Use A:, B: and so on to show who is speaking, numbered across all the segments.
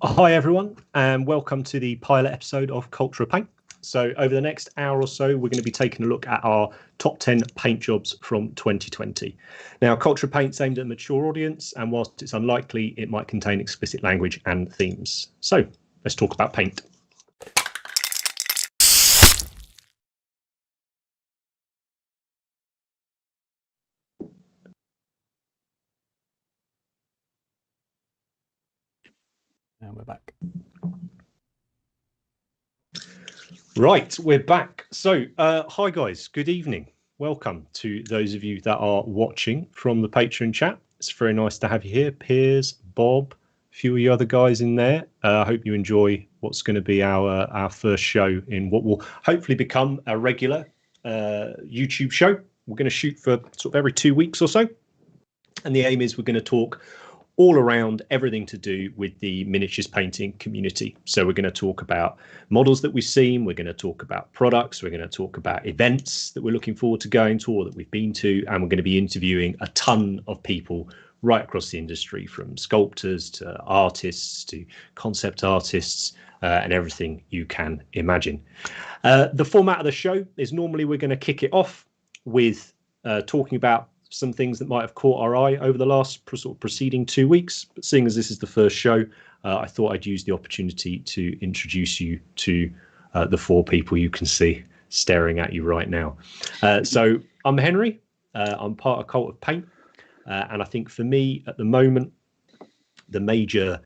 A: Hi everyone, and welcome to the pilot episode of Culture of Paint. So over the next hour or so, we're going to be taking a look at our top 10 paint jobs from 2020. Now, Culture of Paint's aimed at a mature audience, and whilst it's unlikely, it might contain explicit language and themes. So let's talk about paint.
B: And we're back.
A: Right, we're back. So, hi guys, good evening. Welcome to those of you that are watching from the Patreon chat. It's very nice to have you here. Piers, Bob, a few of you other guys in there. I hope you enjoy what's going to be our first show in what will hopefully become a regular YouTube show. We're going to shoot for sort of every 2 weeks or so. And the aim is we're going to talk all around everything to do with the miniatures painting community. So we're going to talk about models that we've seen, we're going to talk about products, we're going to talk about events that we're looking forward to going to or that we've been to, and we're going to be interviewing a ton of people right across the industry, from sculptors to artists to concept artists and everything you can imagine. The format of the show is normally we're going to kick it off with talking about some things that might have caught our eye over the last preceding 2 weeks. But seeing as this is the first show, I thought I'd use the opportunity to introduce you to the four people you can see staring at you right now. So I'm Henry. I'm part of Cult of Paint. And I think for me at the moment, the major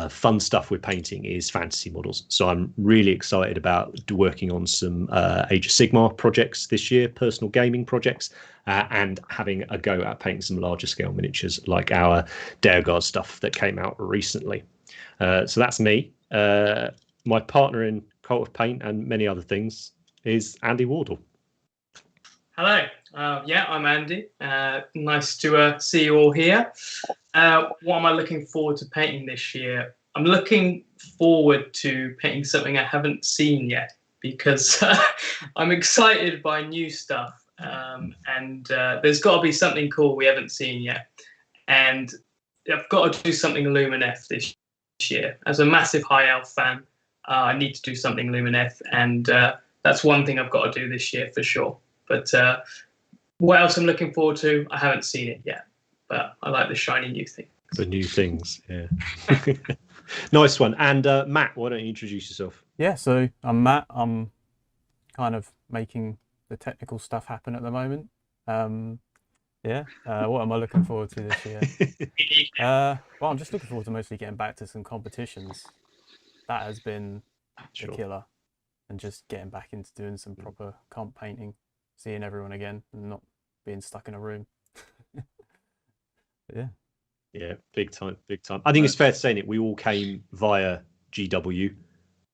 A: fun stuff we're painting is fantasy models. So I'm really excited about working on some Age of Sigmar projects this year, personal gaming projects, and having a go at painting some larger scale miniatures like our Deogard stuff that came out recently. So that's me. My partner in Cult of Paint and many other things is Andy Wardle.
C: Hello. I'm Andy. Nice to see you all here. What am I looking forward to painting this year? I'm looking forward to painting something I haven't seen yet because I'm excited by new stuff. And there's got to be something cool we haven't seen yet. And I've got to do something Lumineth this year. As a massive High Elf fan, I need to do something Lumineth. And that's one thing I've got to do this year for sure. But what else I'm looking forward to, I haven't seen it yet. But I like the shiny new things.
A: The new things, yeah. Nice one. And Matt, why don't you introduce yourself?
B: Yeah, so I'm Matt. I'm kind of making the technical stuff happen at the moment. What am I looking forward to this year? Well, I'm just looking forward to mostly getting back to some competitions. That has been the killer. And just getting back into doing some proper comp painting, seeing everyone again and not being stuck in a room.
A: Yeah, big time. I think it's fair to say that we all came via GW,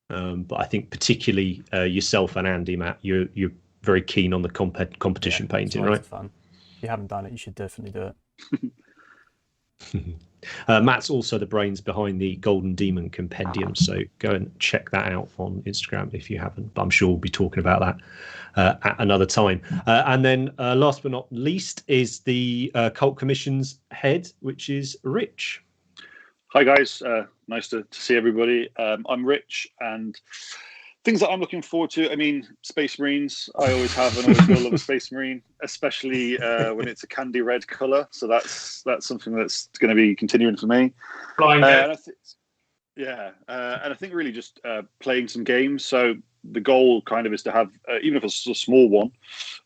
A: but I think particularly yourself and Andy, Matt, you're very keen on the competition painting, right?
B: Fun. If you haven't done it, you should definitely do
A: it. Matt's also the brains behind the Golden Demon Compendium, so go and check that out on Instagram if you haven't. But I'm sure we'll be talking about that at another time. And then last but not least is the Cult Commission's head, which is Rich.
D: Hi guys, nice to see everybody. I'm Rich, and things that I'm looking forward to, I mean, Space Marines. I always have and always will love a Space Marine, especially when it's a candy red colour. So that's something that's going to be continuing for me. And I think really just playing some games. So the goal kind of is to have, even if it's a small one,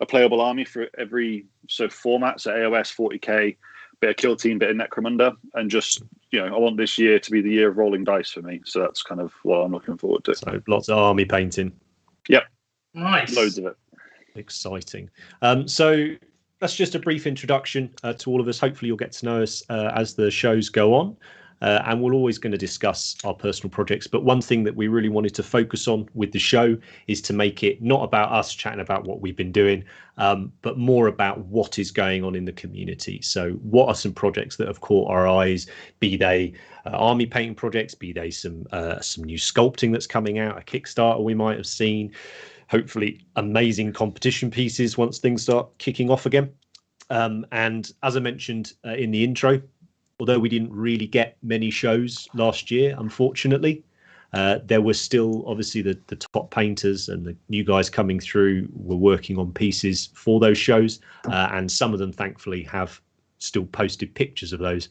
D: a playable army for every format. So AOS, 40k, bit of Kill Team, bit of Necromunda, and just, I want this year to be the year of rolling dice for me. So that's kind of what I'm looking forward to.
A: So lots of army painting.
D: Yep.
C: Nice.
D: Loads of it.
A: Exciting. So that's just a brief introduction to all of us. Hopefully you'll get to know us as the shows go on. And we're always going to discuss our personal projects. But one thing that we really wanted to focus on with the show is to make it not about us chatting about what we've been doing, but more about what is going on in the community. So what are some projects that have caught our eyes, be they army painting projects, be they some new sculpting that's coming out, a Kickstarter we might have seen, hopefully amazing competition pieces once things start kicking off again. And as I mentioned in the intro, although we didn't really get many shows last year, unfortunately, there were still obviously the top painters and the new guys coming through were working on pieces for those shows, and some of them thankfully have still posted pictures of those.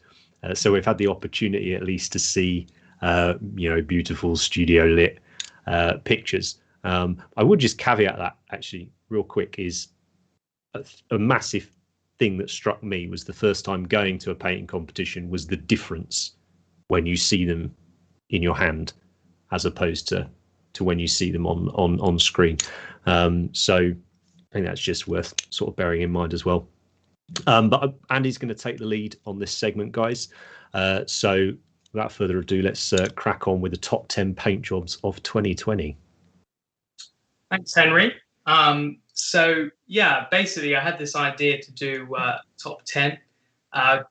A: So we've had the opportunity at least to see, beautiful studio lit pictures. I would just caveat that actually real quick is a massive thing that struck me was the first time going to a painting competition was the difference when you see them in your hand as opposed to when you see them on screen. So I think that's just worth sort of bearing in mind as well. But Andy's going to take the lead on this segment, guys. So without further ado, let's crack on with the top 10 paint jobs of 2020.
C: Thanks, Henry. So yeah, basically I had this idea to do top 10,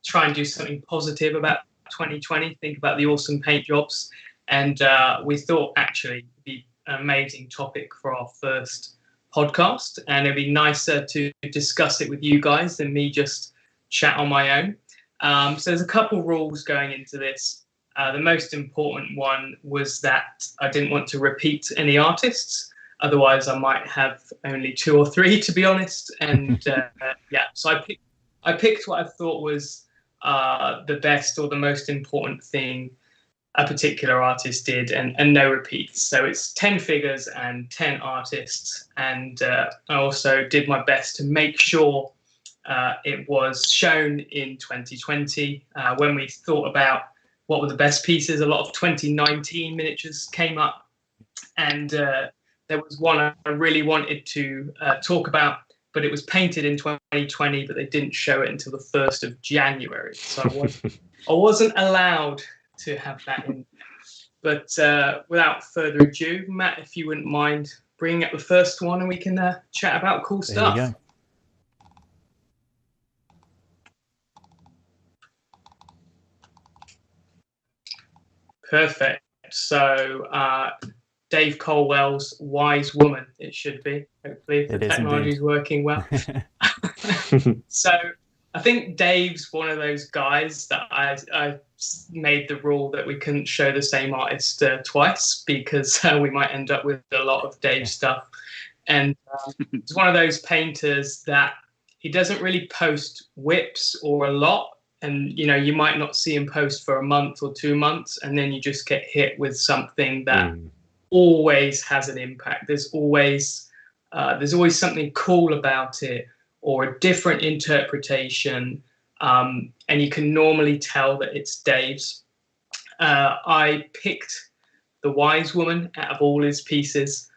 C: try and do something positive about 2020, think about the awesome paint jobs. And we thought actually it'd be an amazing topic for our first podcast, and it'd be nicer to discuss it with you guys than me just chat on my own. So there's a couple rules going into this. The most important one was that I didn't want to repeat any artists. Otherwise, I might have only 2 or 3, to be honest. And so I picked what I thought was the best or the most important thing a particular artist did, and no repeats. So it's 10 figures and 10 artists. And I also did my best to make sure it was shown in 2020. When we thought about what were the best pieces, a lot of 2019 miniatures came up. And there was one I really wanted to talk about, but it was painted in 2020, but they didn't show it until the 1st of January. So I wasn't allowed to have that in. But without further ado, Matt, if you wouldn't mind bringing up the first one and we can chat about cool stuff.
B: There you go.
C: Perfect. So Dave Colwell's Wise Woman, it should be, hopefully, if the technology is working well. So I think Dave's one of those guys that I made the rule that we couldn't show the same artist twice, because we might end up with a lot of Dave stuff. And it's one of those painters that he doesn't really post whips or a lot. And, you might not see him post for a month or 2 months, and then you just get hit with something that always has an impact. There's always something cool about it, or a different interpretation, and you can normally tell that it's Dave's. I picked the Wise Woman out of all his pieces.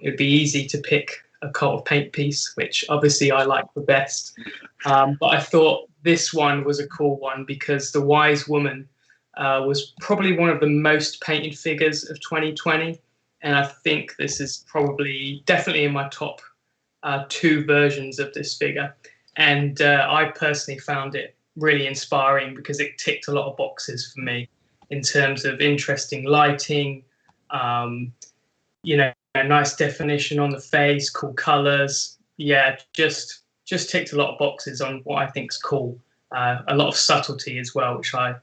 C: It'd be easy to pick a Cult of Paint piece, which obviously I like the best. But I thought this one was a cool one because the Wise Woman was probably one of the most painted figures of 2020. And I think this is definitely in my top 2 versions of this figure. And I personally found it really inspiring because it ticked a lot of boxes for me in terms of interesting lighting, a nice definition on the face, cool colors. Yeah, just ticked a lot of boxes on what I think is cool. A lot of subtlety as well, which I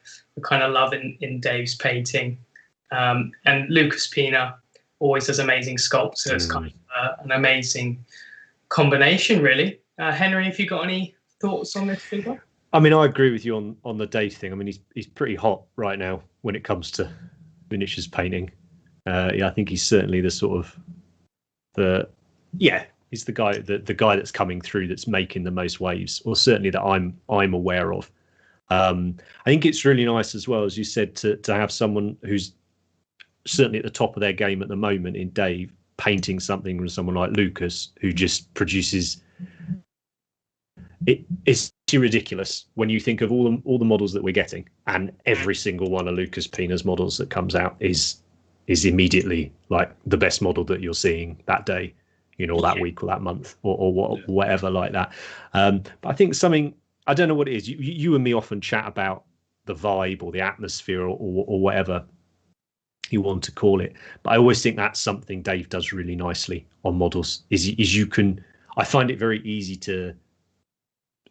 C: kind of love in Dave's painting. And Lucas Pina always does amazing sculpts, so it's kind of an amazing combination, really. Henry, have you got any thoughts on this figure?
A: I mean, I agree with you on the Dave thing. I mean, he's pretty hot right now when it comes to miniatures painting. I think he's certainly the sort of he's the guy that's coming through that's making the most waves, or certainly that I'm aware of. I think it's really nice as well, as you said, to have someone who's certainly at the top of their game at the moment in Dave painting something from someone like Lucas, who just produces it's ridiculous when you think of all the models that we're getting, and every single one of Lucas Pina's models that comes out is immediately like the best model that you're seeing that day, or that week or that month or whatever like that. But I think something, I don't know what it is. You and me often chat about the vibe or the atmosphere or whatever you want to call it. But I always think that's something Dave does really nicely on models. Is you can, I find it very easy to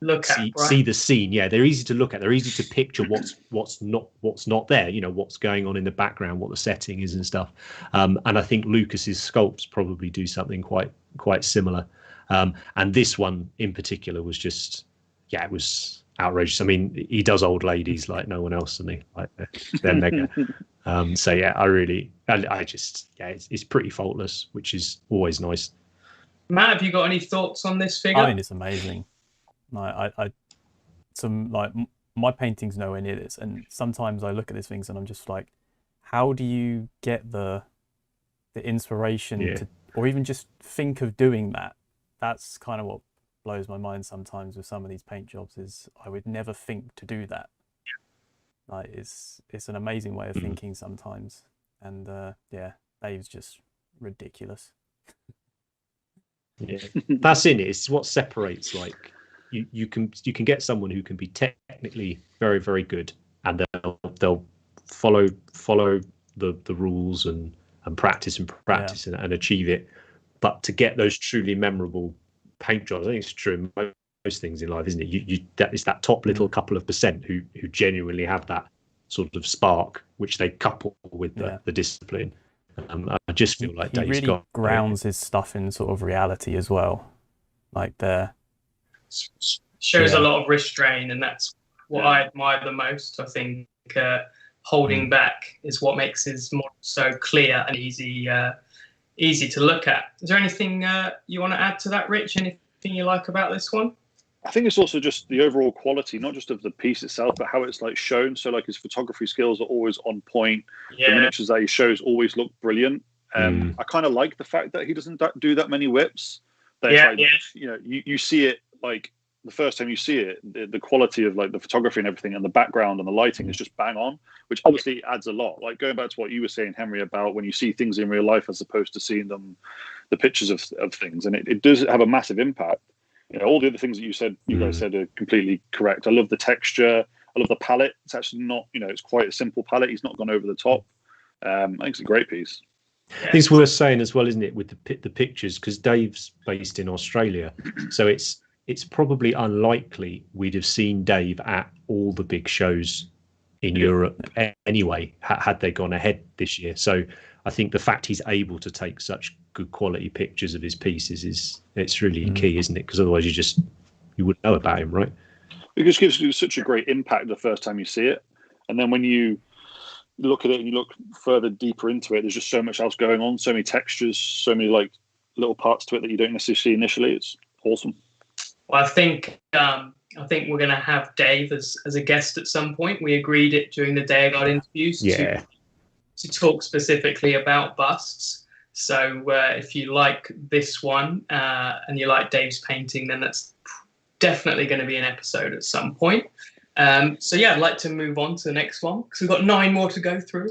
C: look at, right?
A: see the scene. Yeah, they're easy to look at. They're easy to picture what's not there. You know, what's going on in the background, what the setting is and stuff. And I think Lucas's sculpts probably do something quite similar. And this one in particular was just, it was outrageous. I mean, he does old ladies like no one else, and they like they're mega. So yeah, I just it's pretty faultless, which is always nice.
C: Matt, have you got any thoughts on this figure?
B: I mean, it's amazing. Like my painting's nowhere near this, and sometimes I look at these things and I'm just like, how do you get the inspiration to, or even just think of doing that? That's kind of what blows my mind sometimes with some of these paint jobs, is I would never think to do that. Like it's an amazing way of thinking sometimes, and Dave's just ridiculous.
A: Yeah, that's in it. It's what separates. Like you can get someone who can be technically very, very good, and they'll follow the rules and practice and achieve it. But to get those truly memorable paint jobs, I think it's true in most things in life, isn't it? It's that top little couple of % who genuinely have that sort of spark, which they couple with the discipline. I just feel like Dave's
B: really grounds his stuff in sort of reality as well. Like
C: shows a lot of restraint, and that's what I admire the most. I think holding back is what makes his model so clear and easy to look at. Is there anything you want to add to that, Rich? Anything you like about this one?
D: I think it's also just the overall quality, not just of the piece itself, but how it's like shown. So like his photography skills are always on point. The miniatures that he shows always look brilliant. I kind of like the fact that he doesn't do that many whips. You know, you see it like the first time you see it, the quality of like the photography and everything, and the background and the lighting is just bang on, which obviously adds a lot. Like going back to what you were saying, Henry, about when you see things in real life as opposed to seeing the pictures of things, and it does have a massive impact. You know, all the other things that you guys said are completely correct. I love the texture. I love the palette. It's actually not, it's quite a simple palette. He's not gone over the top. I think it's a great piece.
A: I think it's worth saying as well, isn't it, with the pictures, because Dave's based in Australia, so it's probably unlikely we'd have seen Dave at all the big shows in Europe anyway, had they gone ahead this year. So I think the fact he's able to take such good quality pictures of his pieces it's really key, isn't it? Because otherwise you wouldn't know about him, right?
D: It just gives you such a great impact the first time you see it, and then when you look at it and you look further deeper into it, there's just so much else going on, so many textures, so many like little parts to it that you don't necessarily see initially. It's awesome.
C: Well, I think we're going to have Dave as a guest at some point. We agreed it during the Day of God interviews to talk specifically about busts. So if you like this one and you like Dave's painting, then that's definitely going to be an episode at some point. So yeah, I'd like to move on to the next one because we've got 9 more to go through.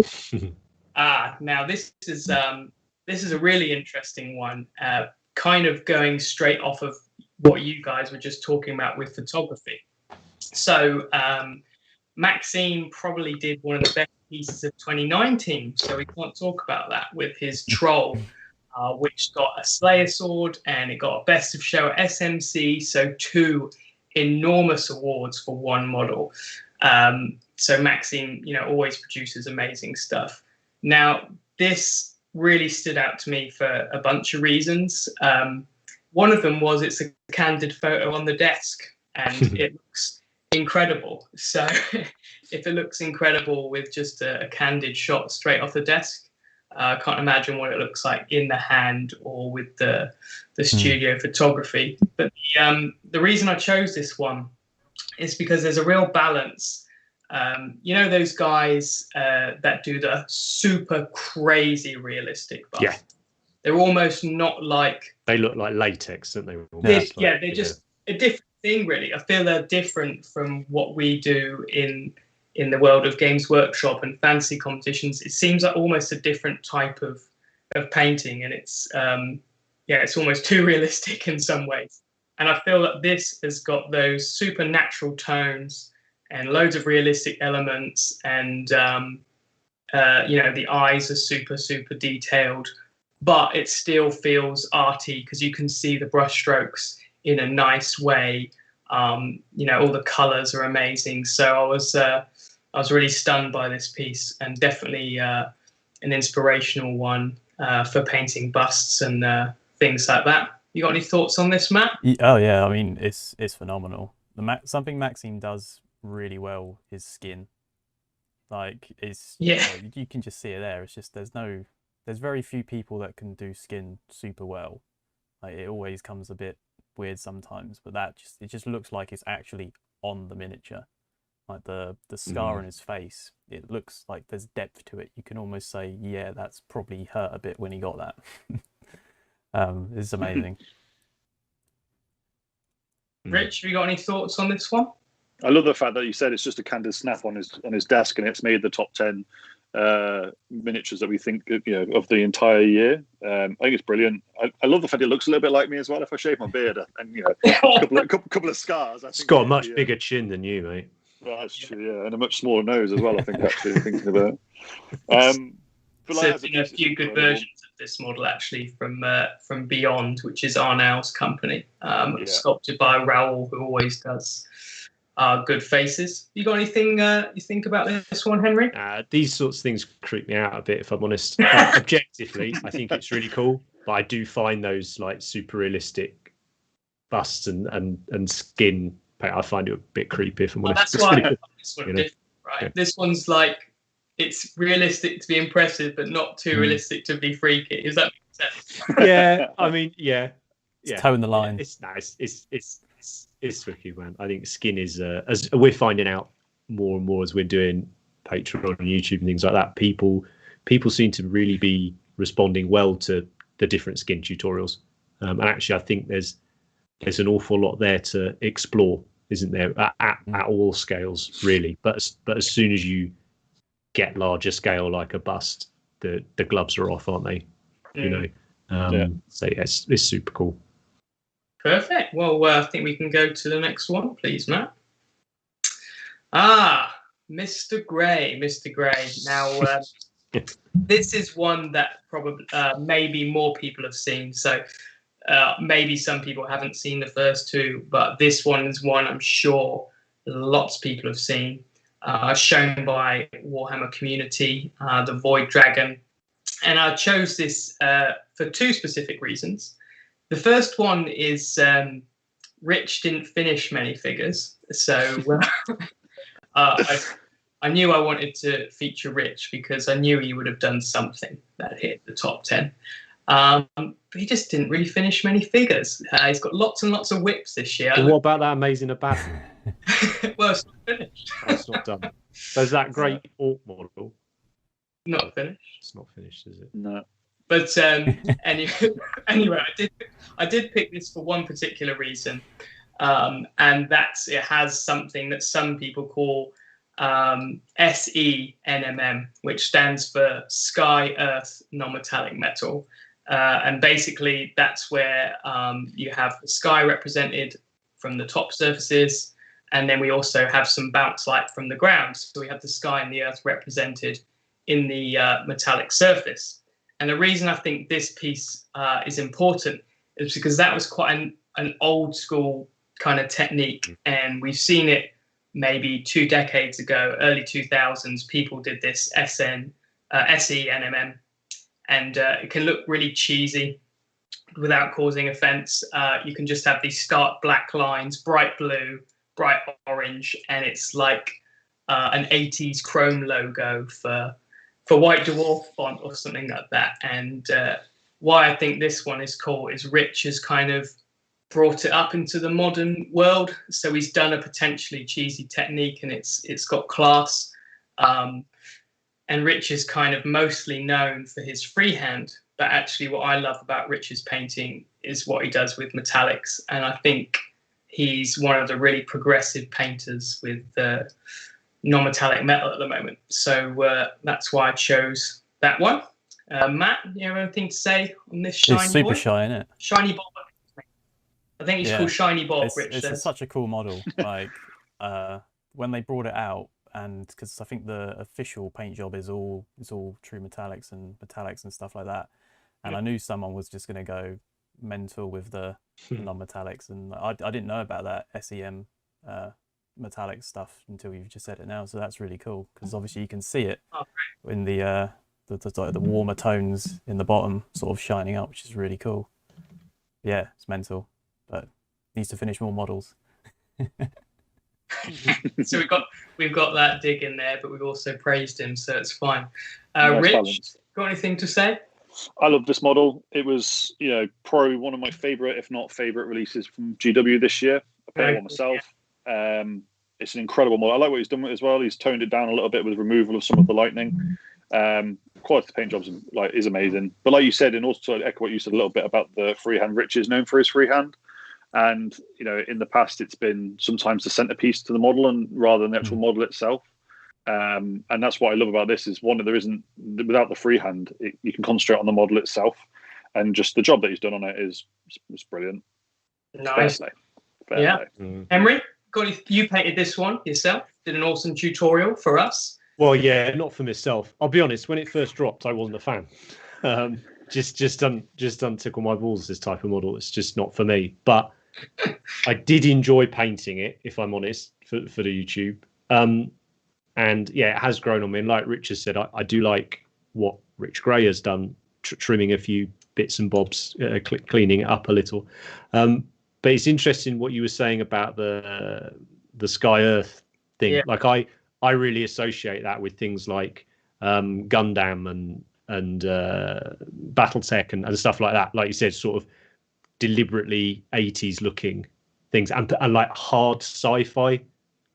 C: Now this is a really interesting one, kind of going straight off of what you guys were just talking about with photography. So Maxime probably did one of the best pieces of 2019, so we can't talk about that, with his troll, which got a Slayer sword and it got a Best of Show at SMC, so 2 enormous awards for one model. So Maxime, always produces amazing stuff. Now, this really stood out to me for a bunch of reasons. One of them was it's a candid photo on the desk, and it looks incredible. So if it looks incredible with just a candid shot straight off the desk, I can't imagine what it looks like in the hand or with the studio photography. But the reason I chose this one is because there's a real balance. Those guys that do the super crazy realistic busts?
A: Yeah.
C: They're almost not like...
A: They look like latex, don't they?
C: They're just a different thing, really. I feel they're different from what we do in the world of Games Workshop and fantasy competitions. It seems like almost a different type of painting, and it's almost too realistic in some ways. And I feel that this has got those supernatural tones and loads of realistic elements, and the eyes are super, super detailed, but it still feels arty because you can see the brush strokes in a nice way. You know, all the colours are amazing. So I was really stunned by this piece, and definitely an inspirational one for painting busts and things like that. You got any thoughts on this, Matt?
B: Oh yeah, I mean it's phenomenal. Something Maxime does really well is skin. Like it's you can just see it there. It's just there's very few people that can do skin super well. Like it always comes a bit weird sometimes, but it just looks like it's actually on the miniature. Like the scar on his face, it looks like there's depth to it. You can almost say, yeah, that's probably hurt a bit when he got that. It's amazing.
C: Rich, have you got any thoughts on this one?
D: I love the fact that you said it's just a candid snap on his desk, and it's made the top 10 miniatures that we think of the entire year. I think it's brilliant. I love the fact it looks a little bit like me as well. If I shave my beard and a couple of scars,
A: it's got a much bigger chin than you, mate.
D: Well, that's true, yeah, and a much smaller nose as well. I think actually thinking about.
C: But so there's been a few good versions of this model actually from Beyond, which is Arnau's company, sculpted by Raoul, who always does good faces. You got anything you think about this one, Henry?
A: These sorts of things creep me out a bit, if I'm honest. Objectively, I think it's really cool, but I do find those like super realistic busts and skin. I find it a bit creepy, if I'm honest.
C: That's why I find this one different, right? Yeah. This one's like, it's realistic to be impressive, but not too realistic to be freaky. Does that make sense?
A: Yeah, I mean, yeah.
B: It's towing the line.
A: It's nice. It's tricky, man. I think skin is, as we're finding out more and more as we're doing Patreon and YouTube and things like that, people seem to really be responding well to the different skin tutorials. And actually, I think there's an awful lot there to explore, isn't there, at all scales, really. But as soon as you get larger scale, like a bust, the gloves are off, aren't they? So yeah, it's super cool.
C: Perfect. Well, I think we can go to the next one, please, Matt. Mr. Gray. Now, this is one that probably maybe more people have seen. So maybe some people haven't seen the first two, but this one is one I'm sure lots of people have seen. Shown by Warhammer Community, the Void Dragon. And I chose this for two specific reasons. The first one is Rich didn't finish many figures, so I knew I wanted to feature Rich because I knew he would have done something that hit the top 10. But he just didn't really finish many figures. He's got lots and lots of whips this year.
A: And what about that amazing Abaddon?
C: Well, it's not finished.
A: It's not done. There's that great Orc model.
C: Not finished.
A: It's not finished, is it?
D: No.
C: But anyway, I did pick this for one particular reason, and that's it has something that some people call S0E0, which stands for Sky Earth Non-Metallic Metal. And basically, that's where you have the sky represented from the top surfaces, and then we also have some bounce light from the ground. So we have the sky and the earth represented in the metallic surface. And the reason I think this piece is important is because that was quite an old school kind of technique, and we've seen it maybe 2 decades ago, early 2000s. People did this S0E0, and it can look really cheesy without causing offense. You can just have these stark black lines, bright blue, bright orange, and it's like an 80s Chrome logo for White Dwarf font or something like that. And why I think this one is cool is Rich has kind of brought it up into the modern world. So he's done a potentially cheesy technique, and it's got class. And Rich is kind of mostly known for his freehand, but actually what I love about Rich's painting is what he does with metallics. And I think he's one of the really progressive painters with non-metallic metal at the moment. So that's why I chose that one. Matt, you have anything to say on this shiny boy?
B: It's super shy, isn't it?
C: Shiny Bob. I think it's called Shiny Bob, Rich.
B: It's such a cool model. Like when they brought it out, and because I think the official paint job is all true metallics and stuff like that. And I knew someone was just going to go, mental with the non-metallics, and I didn't know about that SEM metallic stuff until you've just said it now. So that's really cool, because obviously you can see it in the warmer tones in the bottom sort of shining up, which is really cool. Yeah, it's mental, but needs to finish more models.
C: So we've got that dig in there, but we've also praised him, so it's fine.
D: Nice
C: Rich,
D: balance.
C: got anything to say?
D: I love this model. It was, probably one of my favorite, if not favorite, releases from GW this year. I painted one myself. It's an incredible model. I like what he's done with it as well. He's toned it down a little bit with removal of some of the lightning. Quality of the paint jobs is amazing. But like you said, and also to echo what you said a little bit about the freehand, Rich is known for his freehand. And, in the past, it's been sometimes the centerpiece to the model and rather than the actual model itself. And that's what I love about this is without the freehand, you can concentrate on the model itself, and just the job that he's done on it is brilliant.
C: Nice.
D: Fair
C: play. Henry, you painted this one yourself, did an awesome tutorial for us.
A: Well, yeah, not for myself. I'll be honest, when it first dropped, I wasn't a fan. Just doesn't tickle my balls, this type of model. It's just not for me. But I did enjoy painting it, if I'm honest, for the YouTube. And yeah, it has grown on me. And like Richard said, I do like what Rich Gray has done, trimming a few bits and bobs, cleaning it up a little. But it's interesting what you were saying about the Sky Earth thing. Yeah. Like I really associate that with things like Gundam and BattleTech and stuff like that. Like you said, sort of deliberately 80s looking things and like hard sci-fi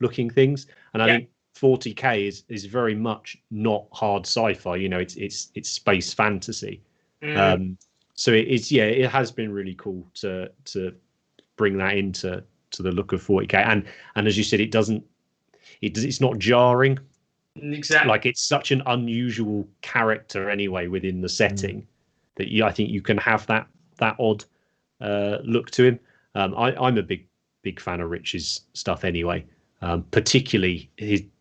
A: looking things. And I think 40K is very much not hard sci-fi. It's space fantasy. So it has been really cool to bring that into the look of 40K. And as you said, it's not jarring.
C: Exactly.
A: Like it's such an unusual character anyway within the setting that I think you can have that odd look to him. I'm a big fan of Rich's stuff anyway, particularly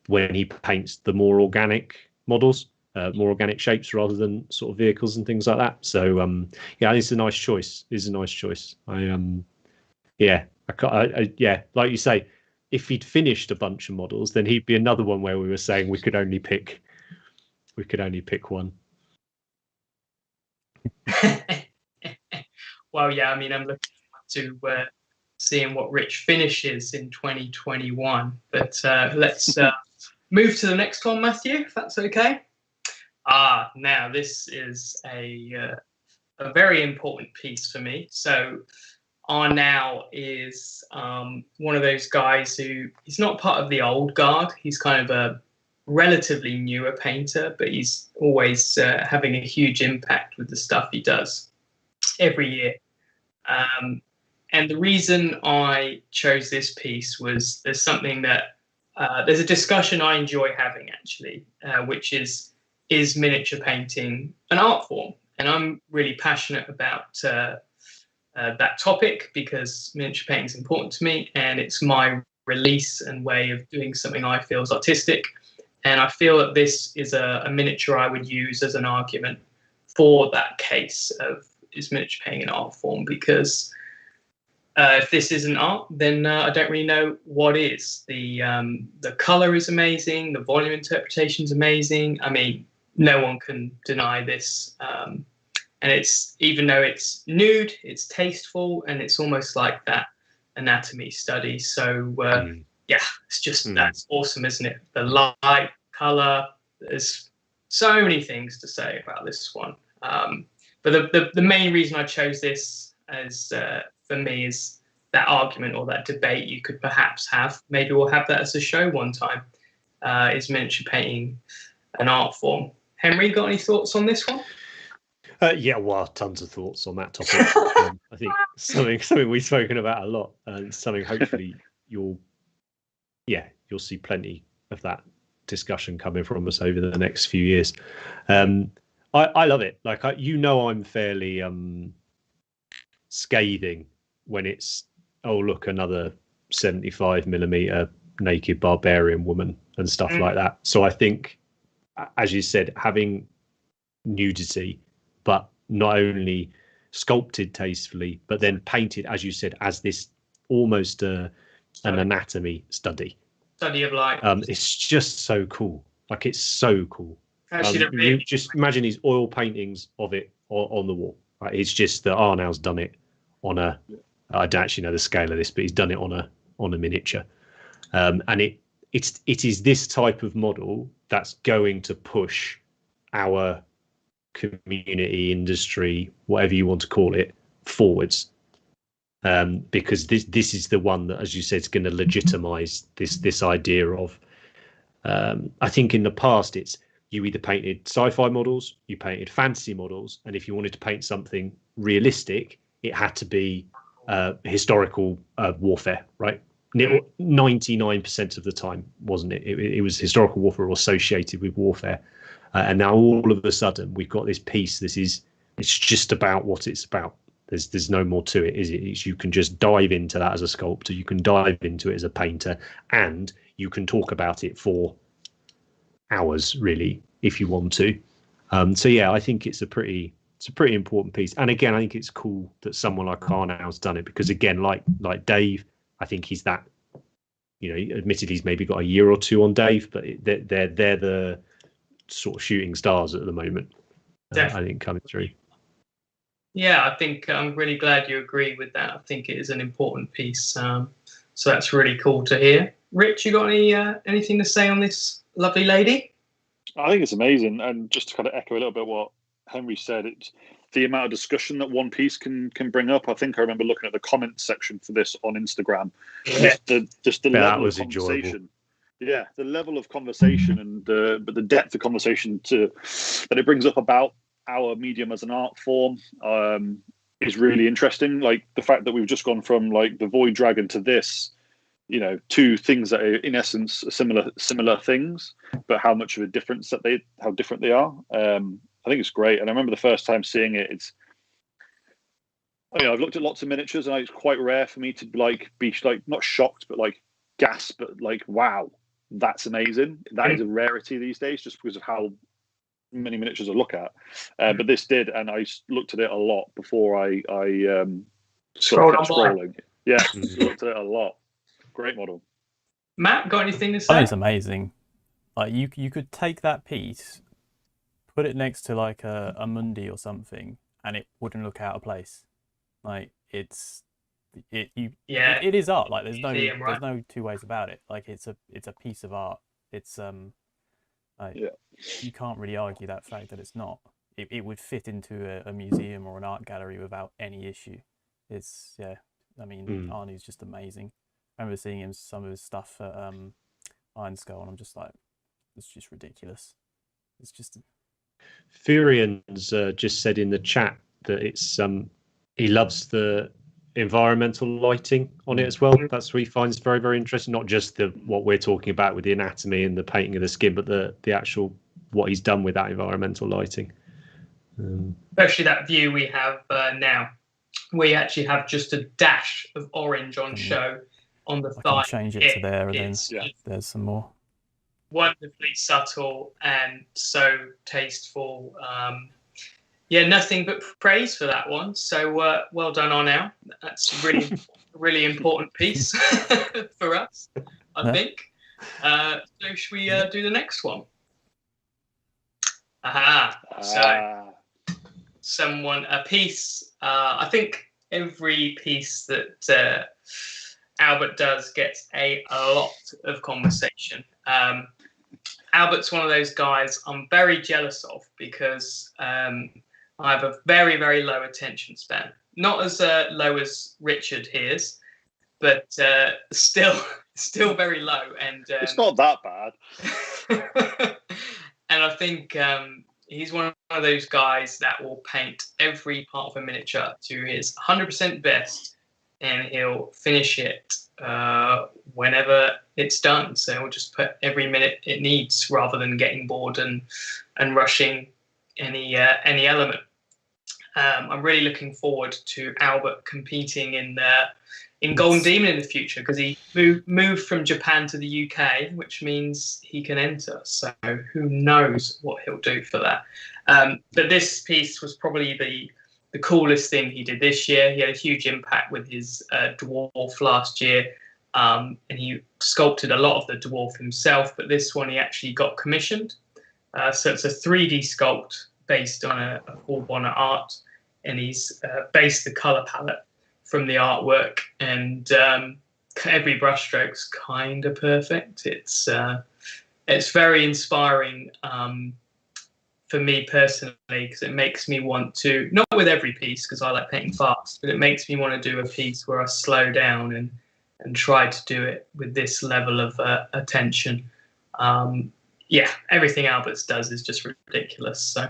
A: when he paints the more organic models, more organic shapes rather than sort of vehicles and things like that. So it's a nice choice. It's a nice choice. Like you say, if he'd finished a bunch of models, then he'd be another one where we were saying we could only pick one.
C: Well, yeah, I mean, I'm looking forward to seeing what Rich finishes in 2021. But let's move to the next one, Matthew, if that's okay. Now this is a very important piece for me. So Arnau is one of those guys who he's not part of the old guard. He's kind of a relatively newer painter, but he's always having a huge impact with the stuff he does every year. And the reason I chose this piece was there's something that there's a discussion I enjoy having actually, which is miniature painting an art form? And I'm really passionate about that topic because miniature painting is important to me, and it's my release and way of doing something I feel is artistic. And I feel that this is a miniature I would use as an argument for that case of is miniature painting an art form, because if this isn't art, then I don't really know what is. The color is amazing. The volume interpretation is amazing. I mean, no one can deny this. And it's, even though it's nude, it's tasteful, and it's almost like that anatomy study. So it's just that's awesome, isn't it? The light, color. There's so many things to say about this one. But the main reason I chose this as for me is that argument or that debate you could perhaps have. Maybe we'll have that as a show one time. Is miniature painting an art form? Henry, got any thoughts on this one?
A: Tons of thoughts on that topic. I think something we've spoken about a lot, and something hopefully you'll see plenty of that discussion coming from us over the next few years. I love it. Like I'm fairly scathing when it's look, another 75mm naked barbarian woman and stuff like that. So I think, as you said, having nudity, but not only sculpted tastefully, but then painted, as you said, as this almost an anatomy study.
C: Study of light.
A: It's just so cool. Like, it's so cool.
C: Actually,
A: You just imagine these oil paintings of it on the wall. Right? It's just that Arnau's done it on a. I don't actually know the scale of this, but he's done it on a miniature, and it is this type of model that's going to push our community, industry, whatever you want to call it, forwards. Because this is the one that, as you said, is going to legitimize this idea of. I think in the past you either painted sci-fi models, you painted fantasy models, and if you wanted to paint something realistic, it had to be historical warfare, right? 99% of the time, wasn't it? It was historical warfare or associated with warfare. And now all of a sudden we've got this piece. It's just about what it's about. There's no more to it, is it? You can just dive into that as a sculptor. You can dive into it as a painter, and you can talk about it for hours, really, if you want to. So yeah, I think it's a pretty important piece. And again, I think it's cool that someone like Arnau's done it, because again, like Dave, I think he's that. Admittedly, he's maybe got a year or two on Dave, but they're the sort of shooting stars at the moment. I think coming through.
C: Yeah, I think I'm really glad you agree with that. I think it is an important piece. So that's really cool to hear. Rich, you got anything to say on this lovely lady?
D: I think it's amazing, and just to kind of echo a little bit what Henry said, it's the amount of discussion that one piece can bring up. I think I remember looking at the comments section for this on Instagram.
C: Yeah.
D: Just the level of conversation.
A: Enjoyable.
D: Yeah, the level of conversation and the depth of conversation that it brings up about our medium as an art form is really interesting. Like the fact that we've just gone from like the Void Dragon to this, two things that are in essence similar things, but how much of a difference how different they are. I think it's great. And I remember the first time seeing it, I've looked at lots of miniatures, and it's quite rare for me to be not shocked, but gasp at wow, that's amazing. That is a rarity these days, just because of how many miniatures I look at. But this did, and I looked at it a lot before I kept scrolling. Yeah, looked at it a lot. Great model.
C: Matt, got anything to say?
B: I think it's amazing. Like you could take that piece, put it next to like a Mundi or something, and it wouldn't look out of place. Like it is art. Like there's no two ways about it. Like it's a piece of art. It's you can't really argue that fact that it's not. It would fit into a museum or an art gallery without any issue. Arnie's just amazing. I remember seeing some of his stuff at Iron Skull, and I'm just like, it's just ridiculous. It's just.
A: Furian's just said in the chat that it's he loves the environmental lighting on it as well. That's what he finds very, very interesting. Not just what we're talking about with the anatomy and the painting of the skin, but the actual what he's done with that environmental lighting.
C: Especially that view we have now. We actually have just a dash of orange on show on the thigh.
B: I can change it to there, and then there's some more.
C: Wonderfully subtle and so tasteful. Nothing but praise for that one. So well done, Arnau. That's really, really important piece for us, I think. So should we do the next one? So a piece. I think every piece that Albert does gets a lot of conversation. Albert's one of those guys I'm very jealous of, because I have a very, very low attention span. Not as low as Richard here's, but still very low. And
D: it's not that bad.
C: And I think he's one of those guys that will paint every part of a miniature to his 100% best, and he'll finish it whenever it's done. So he'll just put every minute it needs, rather than getting bored and rushing any element. I'm really looking forward to Albert competing in Golden Demon in the future, because he moved from Japan to the UK, which means he can enter. So who knows what he'll do for that. But this piece was probably the coolest thing he did this year. He had a huge impact with his dwarf last year, and he sculpted a lot of the dwarf himself, but this one he actually got commissioned. So it's a 3D sculpt based on a Paul Bonner art, and he's based the color palette from the artwork, and every brushstroke's kind of perfect. It's very inspiring for me personally, because it makes me want to, not with every piece because I like painting fast, but it makes me want to do a piece where I slow down and try to do it with this level of attention. Yeah, everything Alberts does is just ridiculous. So,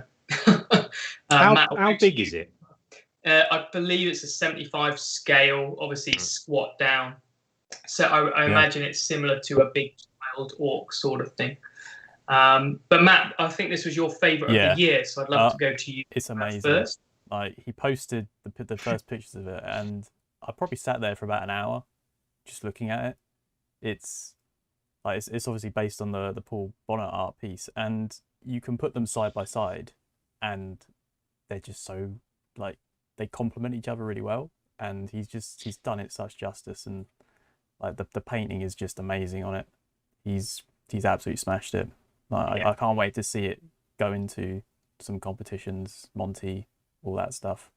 A: how big is it?
C: I believe it's a 75 scale, obviously squat down. So I imagine it's similar to a big child orc sort of thing. But Matt, I think this was your favourite of the year, so I'd love to go to you.
B: It's amazing.
C: First.
B: Like, he posted the first pictures of it, and I probably sat there for about an hour just looking at it. It's like it's obviously based on the Paul Bonner art piece, and you can put them side by side, and they're just so, like, they complement each other really well. And he's done it such justice, and like the painting is just amazing on it. He's absolutely smashed it. Like, I can't wait to see it go into some competitions, Monty, all that stuff.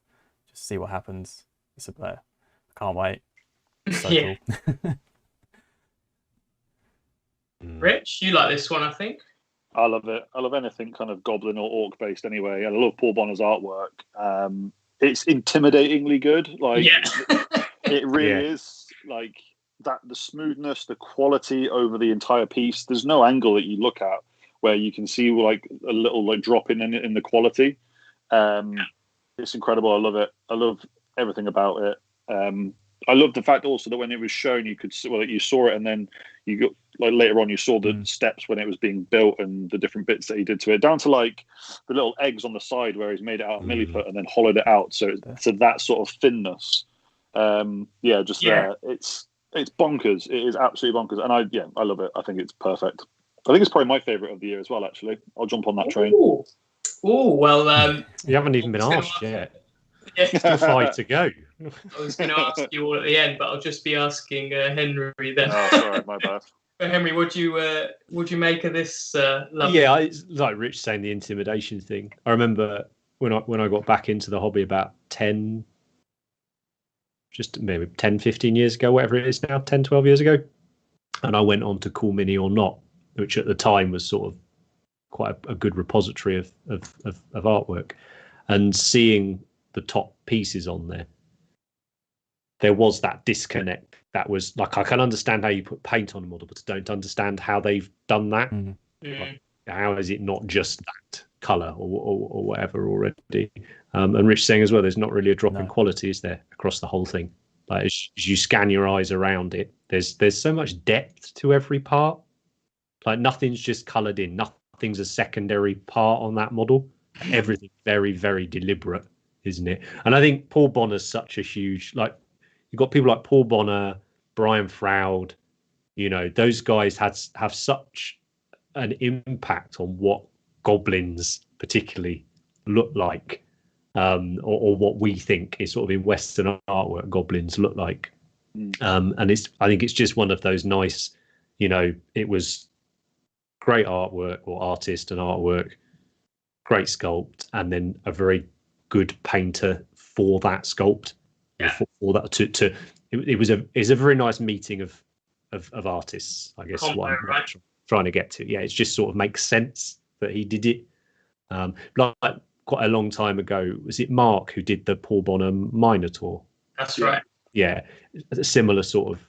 B: Just see what happens. I can't wait. It's so cool.
C: Rich, you like this one, I think.
D: I love it. I love anything kind of goblin or orc based anyway. I love Paul Bonner's artwork. It's intimidatingly good. Like, it really is. Like, that, the smoothness, the quality over the entire piece. There's no angle that you look at where you can see like a little like drop in the quality. It's incredible. I love it. I love everything about it. I love the fact also that when it was shown, you could see, well, you saw it, and then you got, like, later on you saw the steps when it was being built and the different bits that he did to it, down to like the little eggs on the side where he's made it out of milliput and then hollowed it out so to that sort of thinness. There. It's bonkers. It is absolutely bonkers, and I love it. I think it's perfect. I think it's probably my favourite of the year as well. Actually, I'll jump on that train.
C: Oh well,
A: you haven't even been asked yet.
C: Still
A: 5 to go.
C: I was going to ask you all at the end, but I'll just be asking Henry then.
D: Oh, sorry, my bad.
C: Henry, would you make of this?
A: Yeah, it's like Rich saying, the intimidation thing. I remember when I got back into the hobby about 10, just maybe 10, 15 years ago, whatever it is now, 10, 12 years ago. And I went on to Cool Mini or Not, which at the time was sort of quite a good repository of artwork. And seeing the top pieces on there was that disconnect. That was like, I can understand how you put paint on a model, but I don't understand how they've done that. Like, how is it not just that colour or whatever already? And Rich saying as well, there's not really a drop in quality, is there, across the whole thing? Like, as you scan your eyes around it, there's so much depth to every part. Like, nothing's just coloured in. Nothing's a secondary part on that model. Everything's very, very deliberate, isn't it? And I think Paul Bonner's such a huge, like, you've got people like Paul Bonner, Brian Froud, those guys have such an impact on what goblins particularly look like, or what we think is sort of in Western artwork goblins look like. And I think it's just one of those nice, it was great artwork or artist and artwork, great sculpt, and then a very good painter for that sculpt. For that it was a very nice meeting of artists, I guess. What I'm trying to get to. Yeah, it just sort of makes sense that he did it. Like quite a long time ago, was it Marc who did the Paul Bonner Minature?
C: That's right.
A: Yeah, a similar sort of,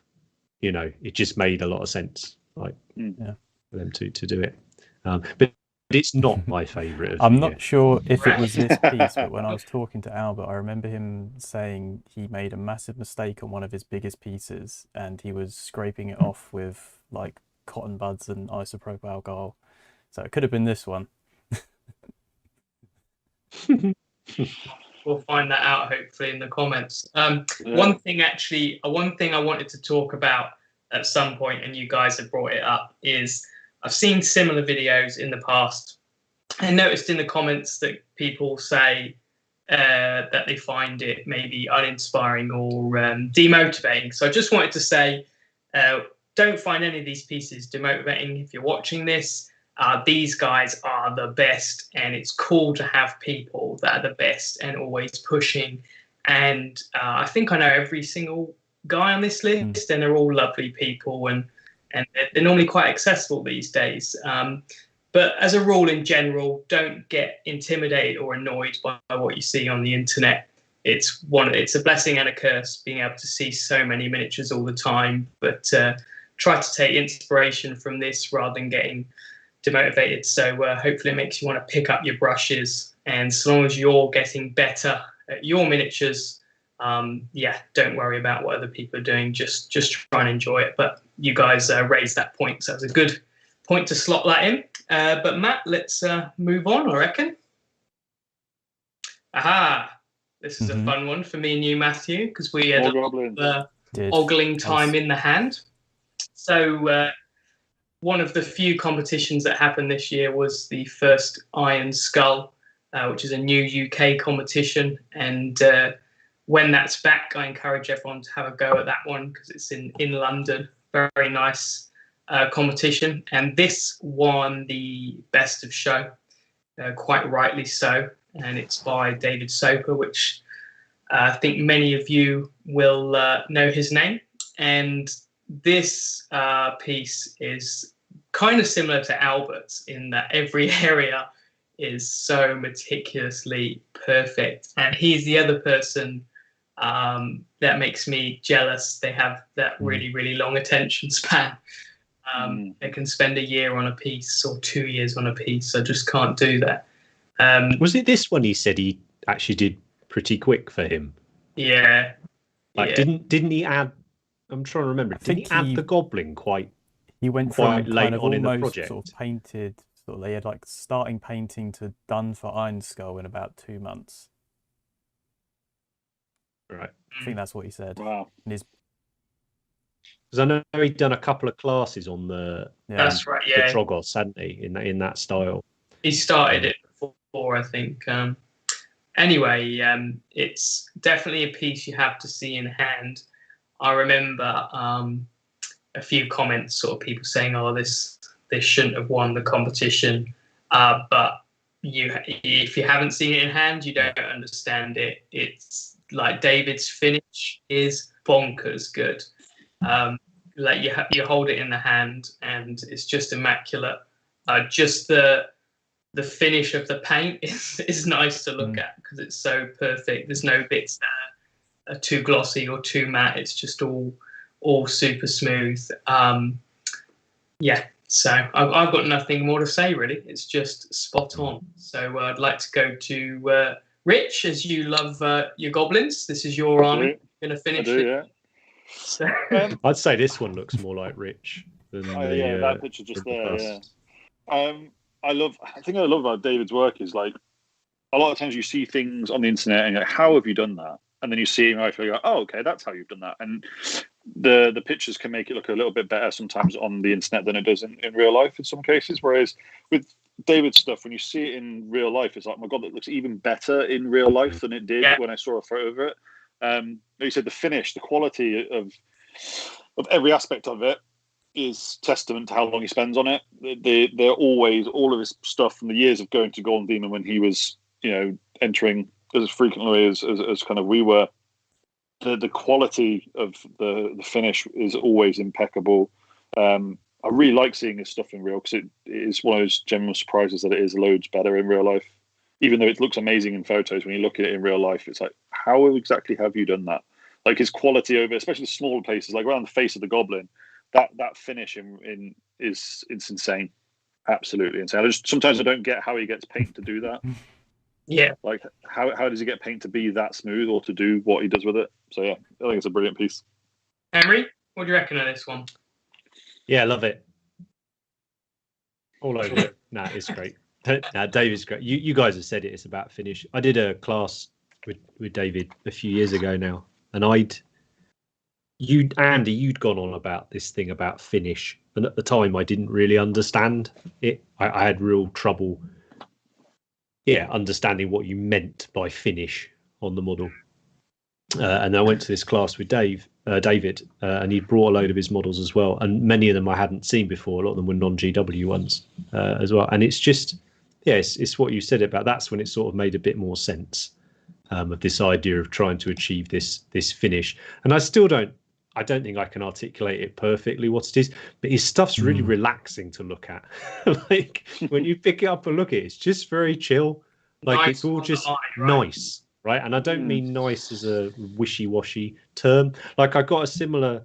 A: it just made a lot of sense, like for them to do it. But it's not my favourite.
B: I'm not sure if it was this piece, but when I was talking to Albert, I remember him saying he made a massive mistake on one of his biggest pieces, and he was scraping it off with like cotton buds and isopropyl alcohol. So it could have been this one.
C: We'll find that out hopefully in the comments. One thing I wanted to talk about at some point, and you guys have brought it up, is I've seen similar videos in the past. I noticed in the comments that people say that they find it maybe uninspiring or demotivating. So I just wanted to say, don't find any of these pieces demotivating. If you're watching this, these guys are the best, and it's cool to have people that are the best and always pushing. And I think I know every single guy on this list, and they're all lovely people, and they're normally quite accessible these days. But as a rule, in general, don't get intimidated or annoyed by what you see on the internet. It's a blessing and a curse being able to see so many miniatures all the time. But try to take inspiration from this rather than getting demotivated. So hopefully it makes you want to pick up your brushes. And so long as you're getting better at your miniatures, don't worry about what other people are doing. Just try and enjoy it. But you guys raised that point, so it was a good point to slot that in. But Matt, let's move on, I reckon. Aha! This is a fun one for me and you, Matthew, because we had ogling time in the hand. So one of the few competitions that happened this year was the first Iron Skull, which is a new UK competition. And when that's back, I encourage everyone to have a go at that one because it's in London. Very nice competition. And this won the best of show, quite rightly so. And it's by David Soper, which I think many of you will know his name. And this piece is kind of similar to Albert's in that every area is so meticulously perfect. And he's the other person that makes me jealous. They have that really, really long attention span. They can spend a year on a piece or 2 years on a piece. I just can't do that.
A: Was it this one he said he actually did pretty quick for him?
C: Yeah.
A: Didn't he add? I'm trying to remember. Didn't he add the goblin quite?
B: He went
A: quite
B: from
A: late
B: kind of
A: on in the
B: almost
A: project.
B: sort of painted. Sort of, they had like starting painting to done for Iron Skull in about 2 months.
A: Right.
B: I think that's what he said.
D: Wow.
A: Because I know he'd done a couple of classes on the
C: That's right.
A: the
C: Yeah.
A: Trogos, hadn't he? In that style.
C: He started it before, I think. Anyway, it's definitely a piece you have to see in hand. I remember a few comments, sort of people saying, "Oh, this shouldn't have won the competition," but if you haven't seen it in hand, you don't understand it. It's like David's finish is bonkers good. Like you hold it in the hand, and it's just immaculate. Just the finish of the paint is nice to look at because it's so perfect. There's no bits that are too glossy or too matte. It's just all super smooth. So I've got nothing more to say, really. It's just spot on. So I'd like to go to Rich, as you love your goblins. This is your army. You're going to finish it.
D: Yeah.
C: So,
A: I'd say this one looks more like Rich than
D: that picture just there. Yeah. I think I love about David's work is like a lot of times you see things on the internet and you're like, how have you done that? And then you see it in real life, you go, oh, okay, that's how you've done that. And the pictures can make it look a little bit better sometimes on the internet than it does in real life in some cases. Whereas with David's stuff, when you see it in real life, it's like, oh my God, that looks even better in real life than it did when I saw a photo of it. Like you said, the finish, the quality of every aspect of it is testament to how long he spends on it. They're always, all of his stuff from the years of going to Golden Demon when he was, entering as frequently as kind of we were. The quality of the finish is always impeccable. I really like seeing his stuff in real because it is one of those general surprises that it is loads better in real life. Even though it looks amazing in photos, when you look at it in real life, it's like, how exactly have you done that? Like his quality over, especially the smaller places, like around the face of the goblin, that finish it's insane, absolutely insane. Sometimes I don't get how he gets paint to do that.
C: Yeah,
D: like how does he get paint to be that smooth or to do what he does with it? So yeah, I think it's a brilliant piece.
C: Henry, what do you reckon of this one?
A: Yeah, love it. All over it. Nah, it's great. Nah, David's great. You guys have said it. It's about finish. I did a class with David a few years ago now, and Andy, you'd gone on about this thing about finish, and at the time I didn't really understand it. I had real trouble understanding what you meant by finish on the model. And I went to this class with David, and he brought a load of his models as well. And many of them I hadn't seen before. A lot of them were non-GW ones as well. And it's just, it's what you said about that's when it sort of made a bit more sense of this idea of trying to achieve this finish. And I don't think I can articulate it perfectly what it is, but his stuff's really relaxing to look at. Like when you pick it up and look at it, it's just very chill. Like nice, it's all just nice. Right, and I don't mean nice as a wishy-washy term. Like I got a similar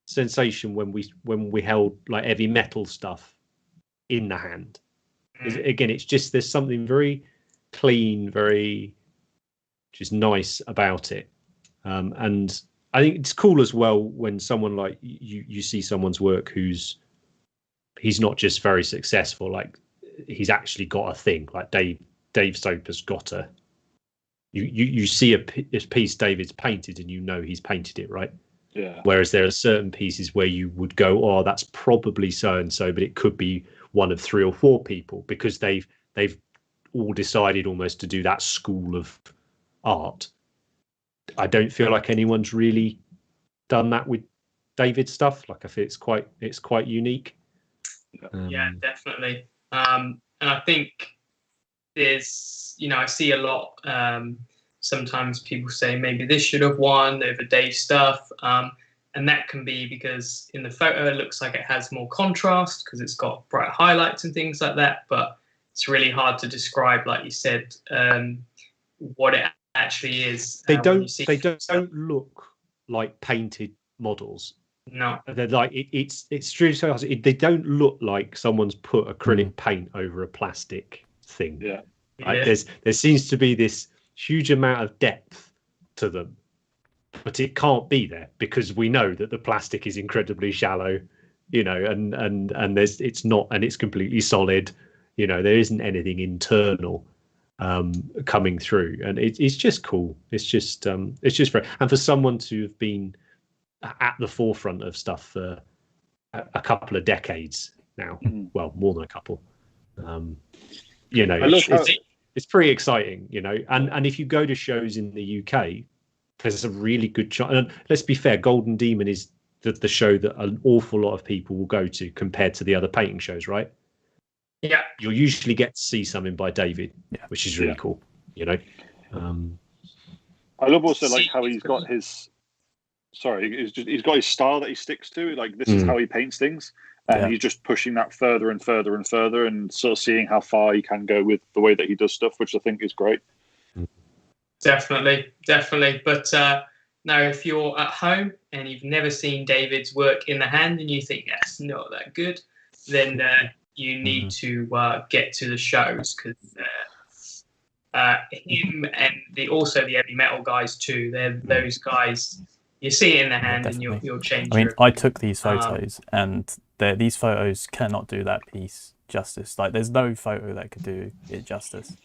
A: sensation when we held like heavy metal stuff in the hand. Again, it's just there's something very clean, very just nice about it. And I think it's cool as well when someone like you see someone's work he's not just very successful, like he's actually got a thing. Like Dave Soper's got a. You see a piece David's painted and you know he's painted it, right?
D: Yeah.
A: Whereas there are certain pieces where you would go, oh, that's probably so and so, but it could be one of 3 or 4 people because they've all decided almost to do that school of art. I don't feel like anyone's really done that with David's stuff. Like I feel it's quite unique.
C: Yeah, definitely. And I think there's, I see a lot. Sometimes people say maybe this should have won over Dave's stuff. And that can be because in the photo, it looks like it has more contrast because it's got bright highlights and things like that. But it's really hard to describe, like you said, what it actually is.
A: They don't look like painted models.
C: No,
A: they're like it's really so hard. They don't look like someone's put acrylic paint over a plastic thing.
D: Yeah.
A: Right? There seems to be this huge amount of depth to them, but it can't be there because we know that the plastic is incredibly shallow, and it's not, and it's completely solid. There isn't anything internal coming through, and it's just cool. It's just very, and for someone to have been at the forefront of stuff for a couple of decades now, well, more than a couple. It's pretty exciting, and if you go to shows in the UK, there's a really good chance. And let's be fair, Golden Demon is the show that an awful lot of people will go to compared to the other painting shows, right?
C: Yeah,
A: you'll usually get to see something by David, which is really cool.
D: I love also like how he's got his. Sorry, he's got his style that he sticks to. Like this is how he paints things. And he's just pushing that further and further and further and sort of seeing how far he can go with the way that he does stuff, which I think is great.
C: Definitely. But now, if you're at home and you've never seen David's work in the hand and you think that's not that good, then you need to get to the shows because him and also the heavy metal guys too, they're those guys. You see it in the hand and you'll change.
B: I mean, I took these photos and these photos cannot do that piece justice. Like there's no photo that could do it justice.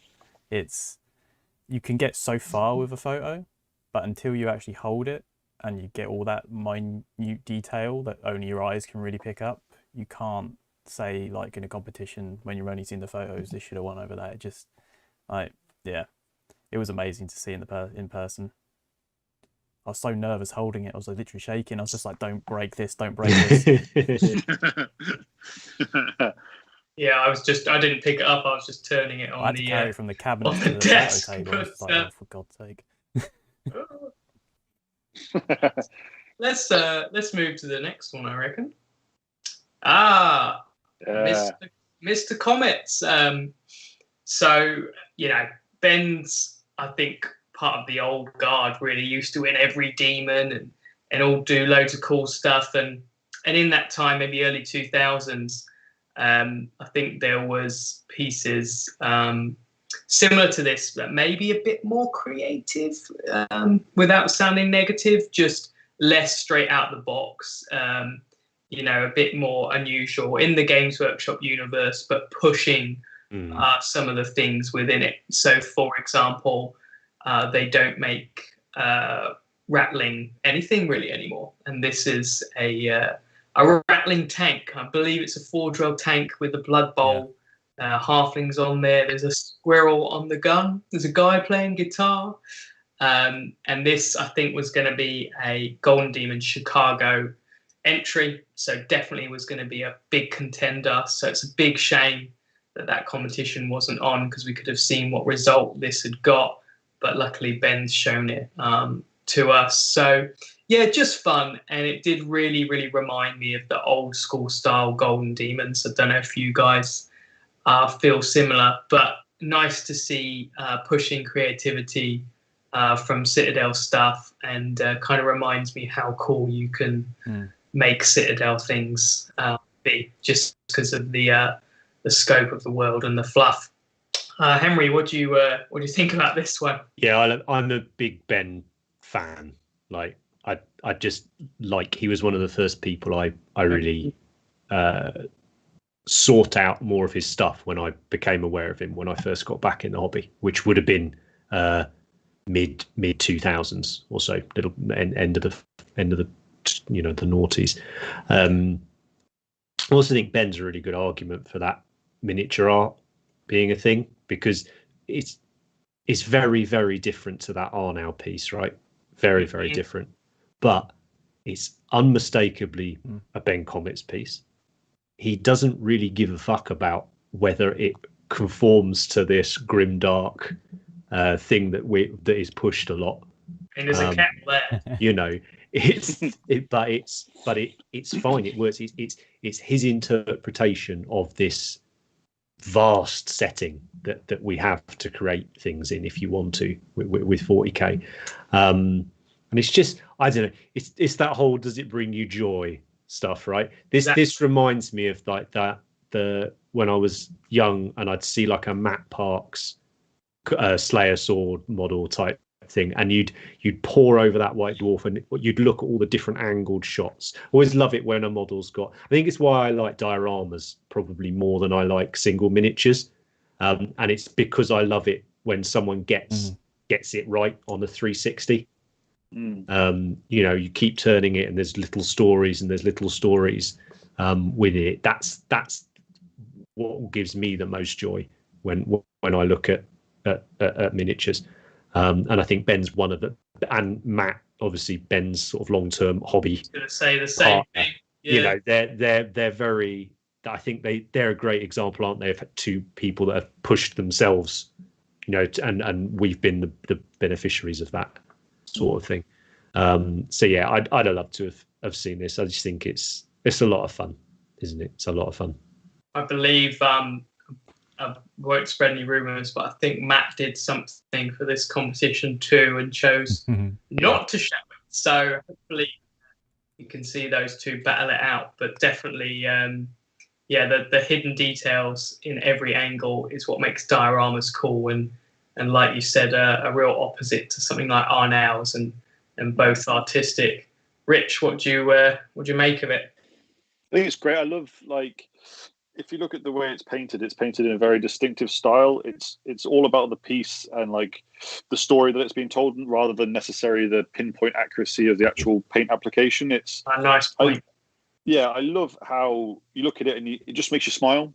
B: You can get so far with a photo, but until you actually hold it and you get all that minute detail that only your eyes can really pick up, you can't say like in a competition when you're only seeing the photos, this should have won over that. It just it was amazing to see in person. I was so nervous holding it. I was like, literally shaking. I was just like, don't break this.
C: Yeah, I didn't pick it up. I was just turning it on.
B: I had to carry it from the cabinet to the
C: desk,
B: photo table. I was like, oh, for God's sake.
C: Let's move to the next one, I reckon. Mr. Comets. So, Ben's, I think, part of the old guard, really used to win every demon and all do loads of cool stuff. And in that time, maybe early 2000s, I think there was pieces similar to this, but maybe a bit more creative, without sounding negative, just less straight out the box, a bit more unusual in the Games Workshop universe, but pushing some of the things within it. So, for example, they don't make rattling anything really anymore. And this is a rattling tank. I believe it's a 4-drill tank with a blood bowl halflings on there. There's a squirrel on the gun. There's a guy playing guitar. And this, I think, was going to be a Golden Demon Chicago entry. So definitely was going to be a big contender. So it's a big shame that competition wasn't on, because we could have seen what result this had got. But luckily, Ben's shown it to us. So yeah, just fun. And it did really, really remind me of the old school style Golden Demons. I don't know if you guys feel similar, but nice to see pushing creativity from Citadel stuff, and kind of reminds me how cool you can make Citadel things be, just because of the scope of the world and the fluff. Henry, what do you think about this one?
A: Yeah, I'm a big Ben fan. Like, I just like, he was one of the first people I really sought out more of his stuff when I became aware of him, when I first got back in the hobby, which would have been mid 2000s or so, little end of the the noughties. I also think Ben's a really good argument for that miniature art being a thing, because it's very, very different to that Arnau piece, right? Very, very different, but it's unmistakably a Ben Comets piece. He doesn't really give a fuck about whether it conforms to this grim dark thing that is pushed a lot.
C: And there's a cat there.
A: It's fine. It works. It's his interpretation of this vast setting that we have to create things in, if you want to, with 40k. And it's just, I don't know. It's that whole, does it bring you joy stuff, right? This reminds me of like the when I was young and I'd see like a Matt Parks Slayer sword model type thing, and you'd pore over that white dwarf and you'd look at all the different angled shots. Always love it when a model's got, I think it's why I like dioramas probably more than I like single miniatures, and it's because I love it when someone gets it right on the 360. You keep turning it and there's little stories with it. That's what gives me the most joy when I look at miniatures. And I think Ben's one of and Matt, obviously Ben's sort of long-term hobby. I was
C: going to say the same thing. Yeah.
A: They're very, I think they're a great example, aren't they, of two people that have pushed themselves, and we've been the beneficiaries of that sort of thing. So yeah, I'd have loved to have seen this. I just think it's a lot of fun, isn't it? It's a lot of fun.
C: I believe I won't spread any rumours, but I think Matt did something for this competition too and chose not to show it. So hopefully you can see those two battle it out. But definitely, the hidden details in every angle is what makes dioramas cool. And like you said, a real opposite to something like Arnau's, and both artistic. Rich, what do you make of it?
D: I think it's great. I love, like, if you look at the way it's painted in a very distinctive style. It's all about the piece and like the story that it's being told, rather than necessarily the pinpoint accuracy of the actual paint application. It's
C: a nice point.
D: I love how you look at it and it just makes you smile.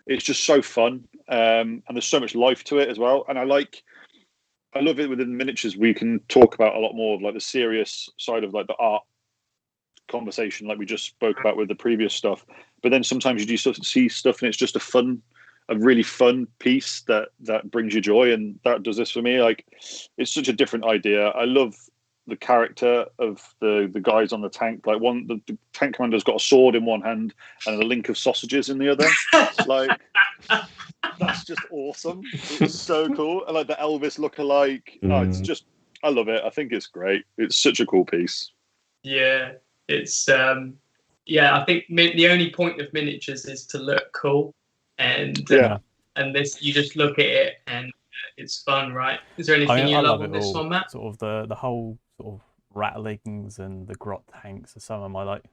D: It's just so fun, and there's so much life to it as well. And I love it within miniatures. We can talk about a lot more of like the serious side of like the art conversation, like we just spoke about with the previous stuff. But then sometimes you do see stuff and it's just a really fun piece that brings you joy, and that does this for me. Like, it's such a different idea. I love the character of the guys on the tank. Like, the tank commander's got a sword in one hand and a link of sausages in the other. Like, that's just awesome. It's so cool. And like the Elvis look-alike. It's just, I love it. I think it's great. It's such a cool piece.
C: Yeah, it's I think the only point of miniatures is to look cool, and this, you just look at it and it's fun, right? Is there anything you love on this one, Matt?
B: Sort of the whole sort of rattlings and the grot tanks are some of my like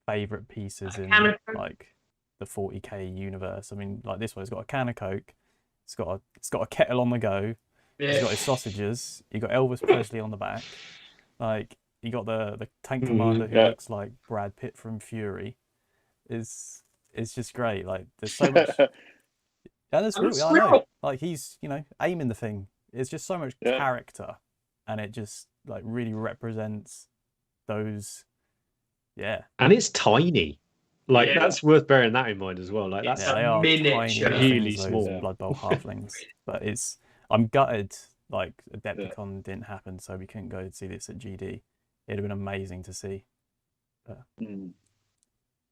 B: favorite pieces in like the 40k universe. I mean, like this one, it's got a can of Coke, it's got a kettle on the go, it's got his sausages, you got Elvis Presley on the back, like you got the tank commander who looks like Brad Pitt from Fury. It's just great. Like, there's so much. Yeah, the squirrel. I know. Like he's, aiming the thing. It's just so much character, and it just like really represents those. Yeah.
A: And it's tiny. Like that's worth bearing that in mind as well. Like that's
B: they are
C: miniature,
B: tiny,
A: really small.
B: those Blood Bowl halflings. But I'm gutted. Like Adepticon didn't happen, so we couldn't go see this at GD. It'd have been amazing to see. But,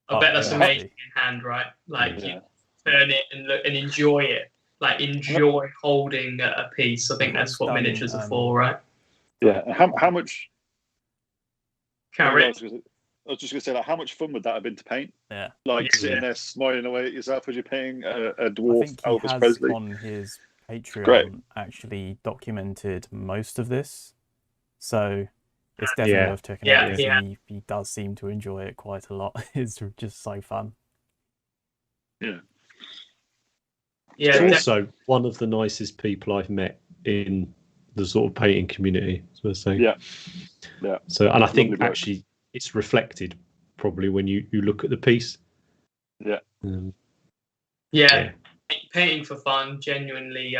C: I bet that's amazing in hand, right? Like you turn it and look and enjoy it. Like enjoy holding a piece. I think that's what miniatures are for, right?
D: Yeah. How much?
C: Can't
D: I was just going to say, like, how much fun would that have been to paint?
B: Yeah.
D: Like sitting there smiling away at yourself as you're painting a dwarf
B: I think
D: Elvis
B: has
D: Presley.
B: On his Patreon actually documented most of this, so it's definitely worth checking out. Because he does seem to enjoy it quite a lot. It's just so fun.
D: Yeah.
A: Yeah. It's also one of the nicest people I've met in the sort of painting community. So
D: yeah.
A: So, and I think actually it's reflected probably when you look at the piece.
D: Yeah.
C: Painting for fun, genuinely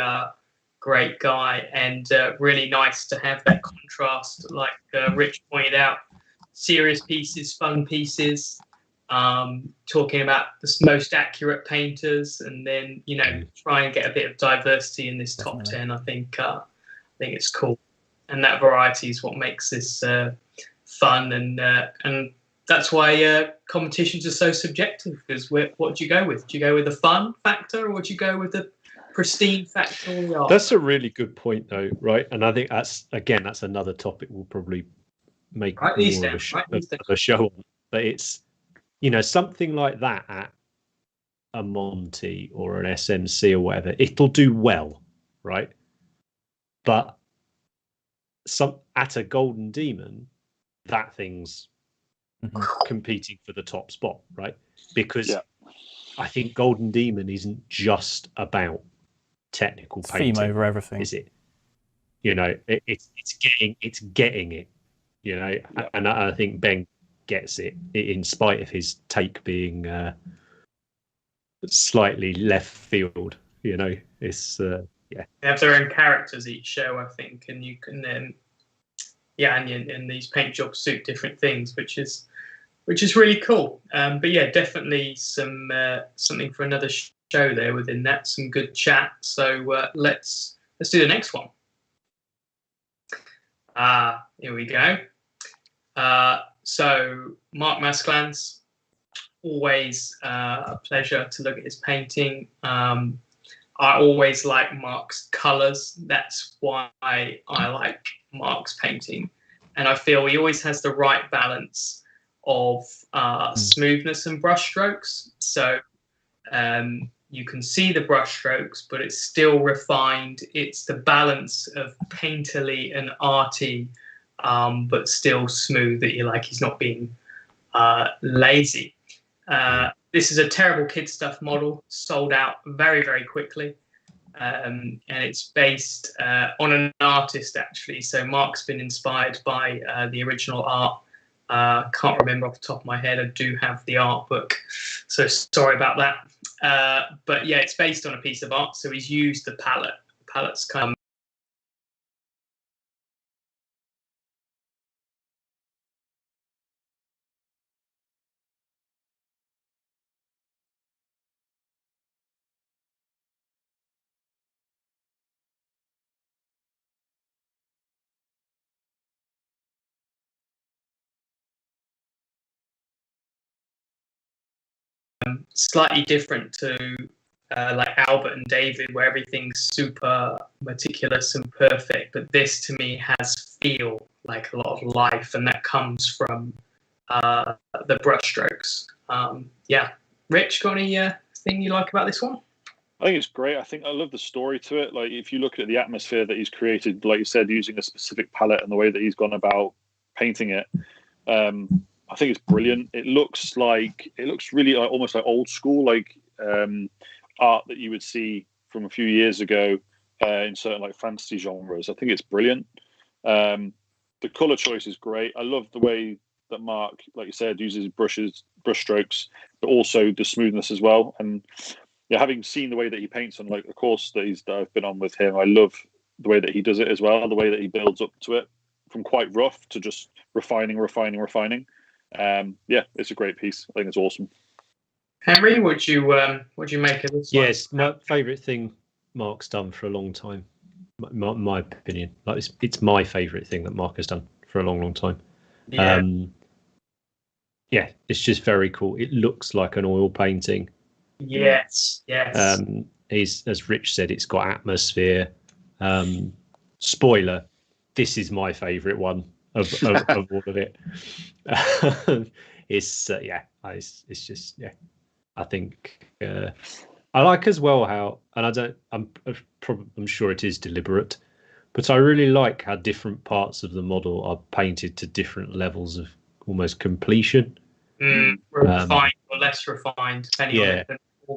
C: great guy, and really nice to have that contrast, like Rich pointed out, serious pieces, fun pieces, talking about the most accurate painters, and then try and get a bit of diversity in this top 10. I think it's cool, and that variety is what makes this fun, and that's why competitions are so subjective, because what do you go with? Do you go with the fun factor, or would you go with the pristine factor?
A: That's a really good point, though, right? And I think that's another topic we'll probably make more of a show on. But it's, something like that at a Monty or an SMC or whatever, it'll do well, right? But at a Golden Demon, that thing's competing for the top spot, right? Because I think Golden Demon isn't just about technical painting.
B: Theme over everything,
A: is it? It's getting it. And I think Ben gets it in spite of his take being slightly left field. It's
C: They have their own characters each show, I think, and you can then and these paint jobs suit different things, which is really cool. But yeah, definitely something for another show there within that. Some good chat. So let's do the next one. Here we go. So Marc Masclans, always a pleasure to look at his painting. I always like Marc's colours. That's why I like Marc's painting. And I feel he always has the right balance of smoothness and brush strokes. So you can see the brush strokes, but it's still refined. It's the balance of painterly and arty, but still smooth, that you like. He's not being lazy. This is a terrible kid stuff model, sold out very, very quickly. And it's based on an artist, actually. So Marc's been inspired by the original art. Can't remember off the top of my head. I do have the art book, so sorry about that. But yeah, it's based on a piece of art. So he's used the palette. The palette's kind of slightly different to like Albert and David, where everything's super meticulous and perfect. But this, to me, has feel like a lot of life, and that comes from the brushstrokes. Rich, got any thing you like about this one?
D: I think it's great. I think I love the story to it. Like, if you look at the atmosphere that he's created, like you said, using a specific palette and the way that he's gone about painting it, I think it's brilliant. It looks really almost like old school, like art that you would see from a few years ago in certain like fantasy genres. I think it's brilliant. The color choice is great. I love the way that Marc, like you said, uses brush strokes, but also the smoothness as well. And yeah, having seen the way that he paints on like the course that I've been on with him, I love the way that he does it as well. The way that he builds up to it from quite rough to just refining. Yeah, it's a great piece. I think it's awesome.
C: Henry, would you make of this one?
A: Yes, my favourite thing Marc's done for a long time. My opinion, like it's my favourite thing that Marc has done for a long time.
C: Yeah.
A: Yeah, it's just very cool. It looks like an oil painting.
C: Yes.
A: As Rich said, it's got atmosphere. Spoiler: this is my favourite one of all of it. It's just I think I like as well how, and I'm sure it is deliberate, but I really like how different parts of the model are painted to different levels of almost completion.
C: Refined or less refined, depending on it.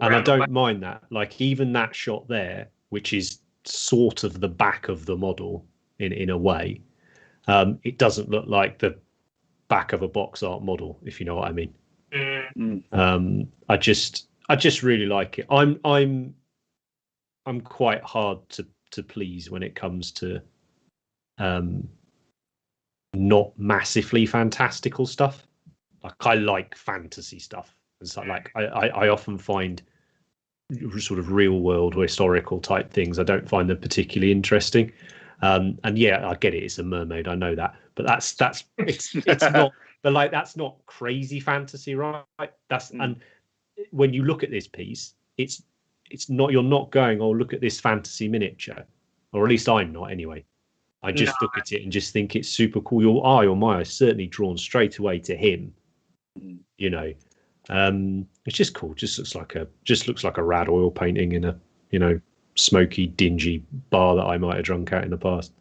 A: And I don't mind that. Like even that shot there, which is sort of the back of the model in a way, it doesn't look like the back of a box art model, if you know what I mean. I just really like it. I'm quite hard to please when it comes to not massively fantastical stuff. Like I like fantasy stuff. It's like I often find sort of real world or historical type things, I don't find them particularly interesting. And yeah, I get it. It's a mermaid. I know that, but it's not. But like that's not crazy fantasy, right? And when you look at this piece, it's not. You're not going, oh, look at this fantasy miniature, or at least I'm not anyway. I just look at it and just think it's super cool. Your eye or my eye is certainly drawn straight away to him. You know, it's just cool. Just looks like a rad oil painting in a smoky, dingy bar that I might have drunk at in the past.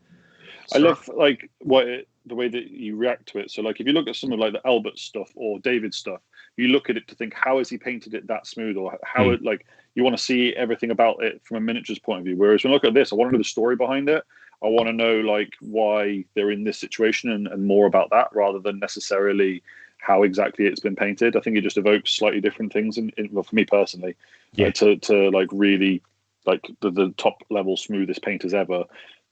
D: I love like the way that you react to it. So like if you look at some of like the Albert stuff or David stuff, you look at it to think, how has he painted it that smooth, or how it, like you want to see everything about it from a miniatures point of view. Whereas when I look at this, I want to know the story behind it. I want to know like why they're in this situation and more about that rather than necessarily how exactly it's been painted. I think it just evokes slightly different things well, for me personally, to like really like the top level smoothest painters ever.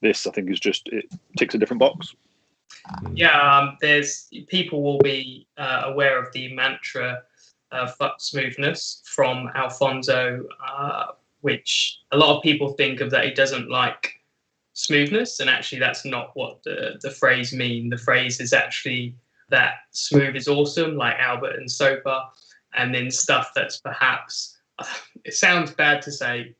D: This I think is just, it ticks a different box.
C: Yeah, there's people will be aware of the mantra smoothness from Alfonso, which a lot of people think of that he doesn't like smoothness, and actually that's not what the phrase means. The phrase is actually that smooth is awesome, like Albert and Sopa, and then stuff that's perhaps, it sounds bad to say,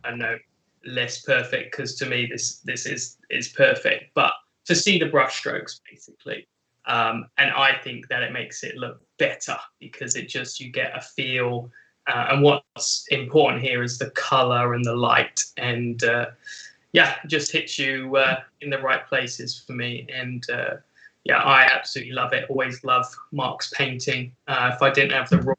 C: I don't know, less perfect, because to me this is perfect, but to see the brush strokes basically, and I think that it makes it look better because it just, you get a feel, and what's important here is the color and the light, and just hits you in the right places for me. And I absolutely love it. Always love Marc's painting. If I didn't have the rule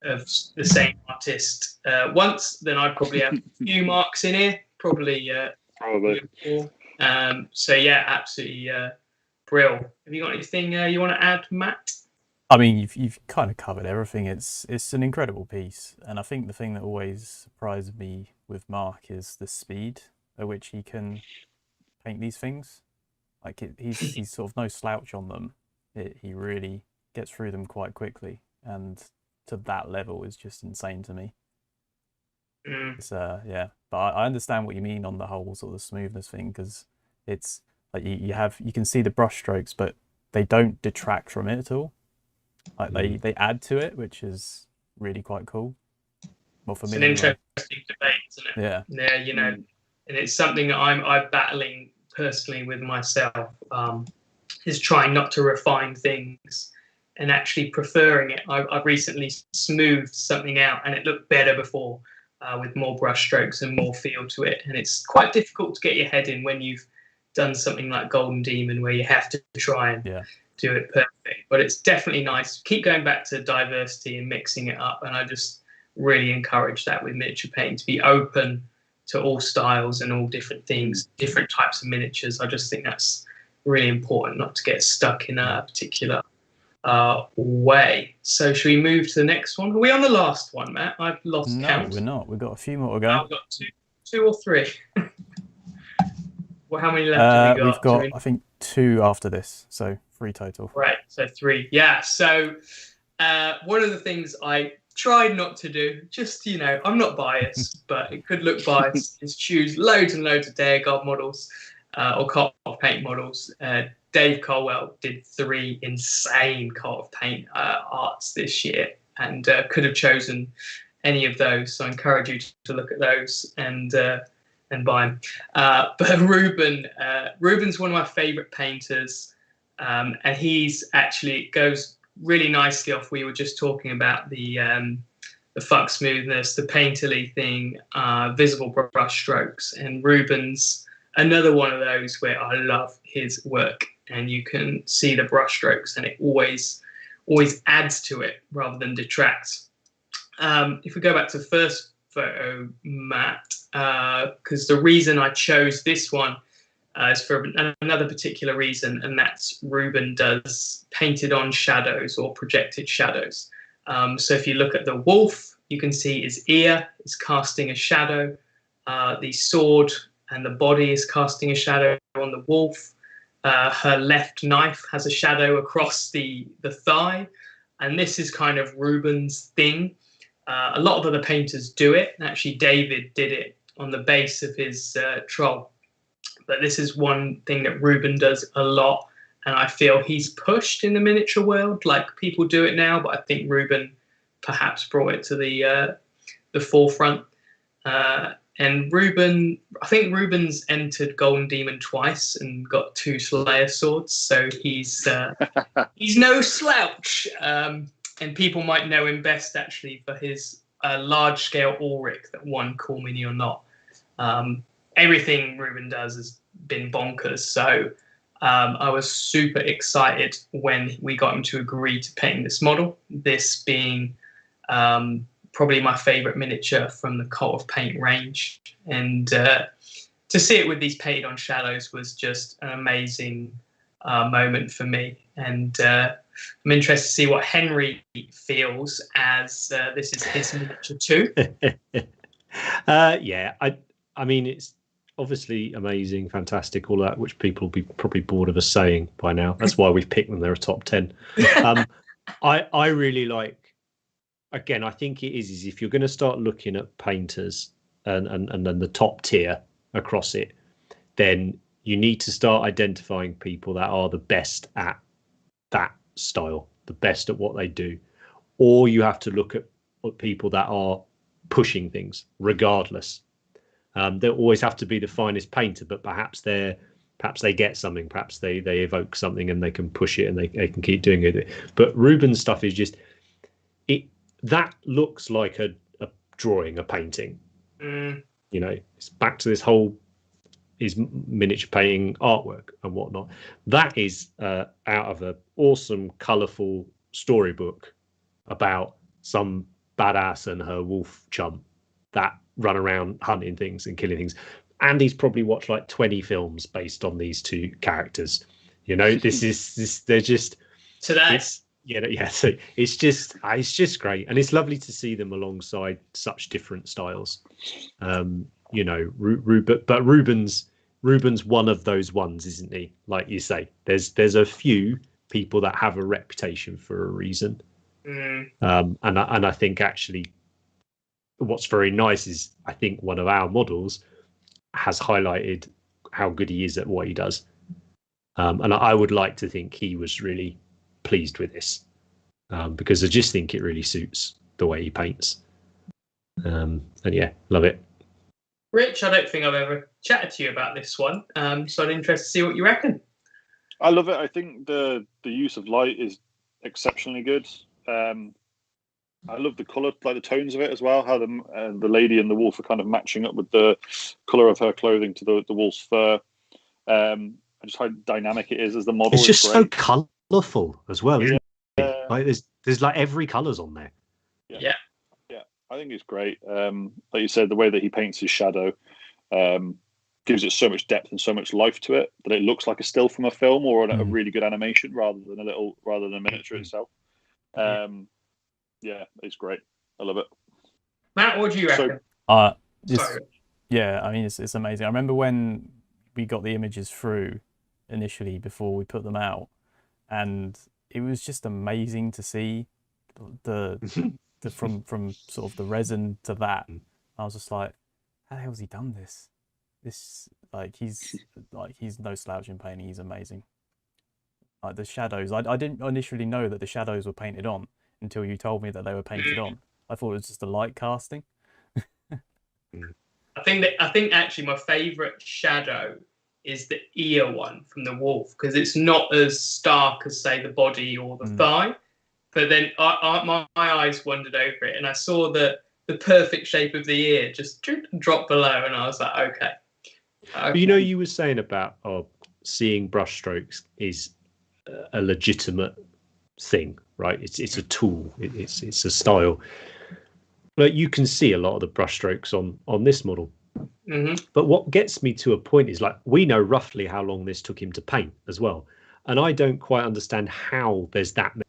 C: of the same artist once, then I'd probably have a few Marcs in here, probably. So yeah, absolutely brill. Have you got anything you want to add, Matt?
B: I mean, you've kind of covered everything. It's an incredible piece, and I think the thing that always surprised me with Marc is the speed at which he can paint these things. Like he's sort of no slouch on them. He really gets through them quite quickly, and to that level is just insane to me. It's but I understand what you mean on the whole sort of smoothness thing, because it's like you can see the brush strokes, but they don't detract from it at all. Like they add to it, which is really quite cool. Well, for
C: it's
B: me,
C: an interesting debate, isn't it?
B: Yeah,
C: you know, and it's something that I'm battling personally with myself, is trying not to refine things and actually preferring it. I've recently smoothed something out and it looked better before, with more brush strokes and more feel to it. And it's quite difficult to get your head in when you've done something like Golden Demon, where you have to try and do it perfect. But it's definitely nice. Keep going back to diversity and mixing it up. And I just really encourage that with miniature painting, to be open to all styles and all different things, different types of miniatures. I just think that's really important, not to get stuck in a particular way. So should we move to the next one? Are we on the last one, Matt? I've lost count.
B: No, we're not. We've got a few more to go.
C: I've got two or three. Well, how many left have we got?
B: We've got, I think, 2 after this, so 3 total.
C: Right, so 3. Yeah, so one of the things I tried not to do, just, I'm not biased, but it could look biased, is choose loads and loads of Day of God models or Cult of Paint models. Dave Colwell did 3 insane Cult of Paint arts this year and could have chosen any of those. So I encourage you to look at those and buy them. But Ruben's one of my favorite painters, and he's actually goes really nicely off. We were just talking about the fuck smoothness, the painterly thing, visible brush strokes, and Ruben's another one of those where I love his work, and you can see the brush strokes, and it always adds to it rather than detracts. If we go back to the first photo, Matt, because the reason I chose this one is for another particular reason, and that's Ruben does painted on shadows or projected shadows. So if you look at the wolf, you can see his ear is casting a shadow. The sword and the body is casting a shadow on the wolf. Her left knife has a shadow across the thigh. And this is kind of Ruben's thing. A lot of other painters do it. Actually, David did it on the base of his troll. But this is one thing that Ruben does a lot. And I feel he's pushed in the miniature world, like people do it now. But I think Ruben perhaps brought it to the forefront. And Ruben, I think Ruben's entered Golden Demon twice and got 2 Slayer swords, so he's no slouch. And people might know him best actually for his large-scale Ulrich that won Cool Mini or Not. Everything Ruben does has been bonkers, so I was super excited when we got him to agree to paint this model. This being probably my favorite miniature from the Cult of Paint range, and to see it with these painted on shadows was just an amazing moment for me. And I'm interested to see what Henry feels as this is his miniature too.
A: Yeah, I mean, it's obviously amazing, fantastic, all that, which people will be probably bored of us saying by now. That's why we've picked them. They're a top 10. I really like. Again, I think it is if you're going to start looking at painters and then the top tier across it, then you need to start identifying people that are the best at that style, the best at what they do. Or you have to look at people that are pushing things regardless. They always have to be the finest painter, but perhaps they get something, perhaps they evoke something and they can push it and they can keep doing it. But Ruben's stuff is just that looks like a drawing, a painting. It's back to this whole his miniature painting artwork and whatnot. That is out of an awesome, colourful storybook about some badass and her wolf chum that run around hunting things and killing things. And he's probably watched like 20 films based on these 2 characters. They're just
C: today.
A: So it's just great, and it's lovely to see them alongside such different styles. But Ruben's one of those ones, isn't he? Like you say, there's a few people that have a reputation for a reason. And I think actually what's very nice is I think one of our models has highlighted how good he is at what he does. And I would like to think he was really pleased with this because I just think it really suits the way he paints. And yeah, love it.
C: Rich, I don't think I've ever chatted to you about this one, so I'm interested to see what you reckon.
D: I love it. I think the use of light is exceptionally good. I love the colour, like the tones of it as well, how the lady and the wolf are kind of matching up with the colour of her clothing to the wolf's fur. Just how dynamic it is as the model.
A: It's just
D: is
A: so
D: great.
A: Colourful as well, isn't it? Like there's like every colour's on there.
C: Yeah.
D: I think it's great. Like you said, the way that he paints his shadow, gives it so much depth and so much life to it that it looks like a still from a film or a really good animation rather than a miniature itself. Yeah, it's great. I love it.
C: Matt, what do you reckon?
B: Yeah, I mean, it's amazing. I remember when we got the images through initially before we put them out, and it was just amazing to see the from sort of the resin to that. I was just like, how the hell has he done this? He's no slouch in painting. He's amazing. Like the shadows, I didn't initially know that the shadows were painted on until you told me that they were painted on. I thought it was just a light casting.
C: I think actually my favourite shadow is the ear one from the wolf, because it's not as stark as, say, the body or the thigh. But then my eyes wandered over it, and I saw the perfect shape of the ear just drop below, and I was like, okay.
A: But you were saying about seeing brushstrokes is a legitimate thing, right? It's a tool. It's a style. But you can see a lot of the brushstrokes on this model. But what gets me to a point is, like, we know roughly how long this took him to paint as well, and I don't quite understand how there's that many.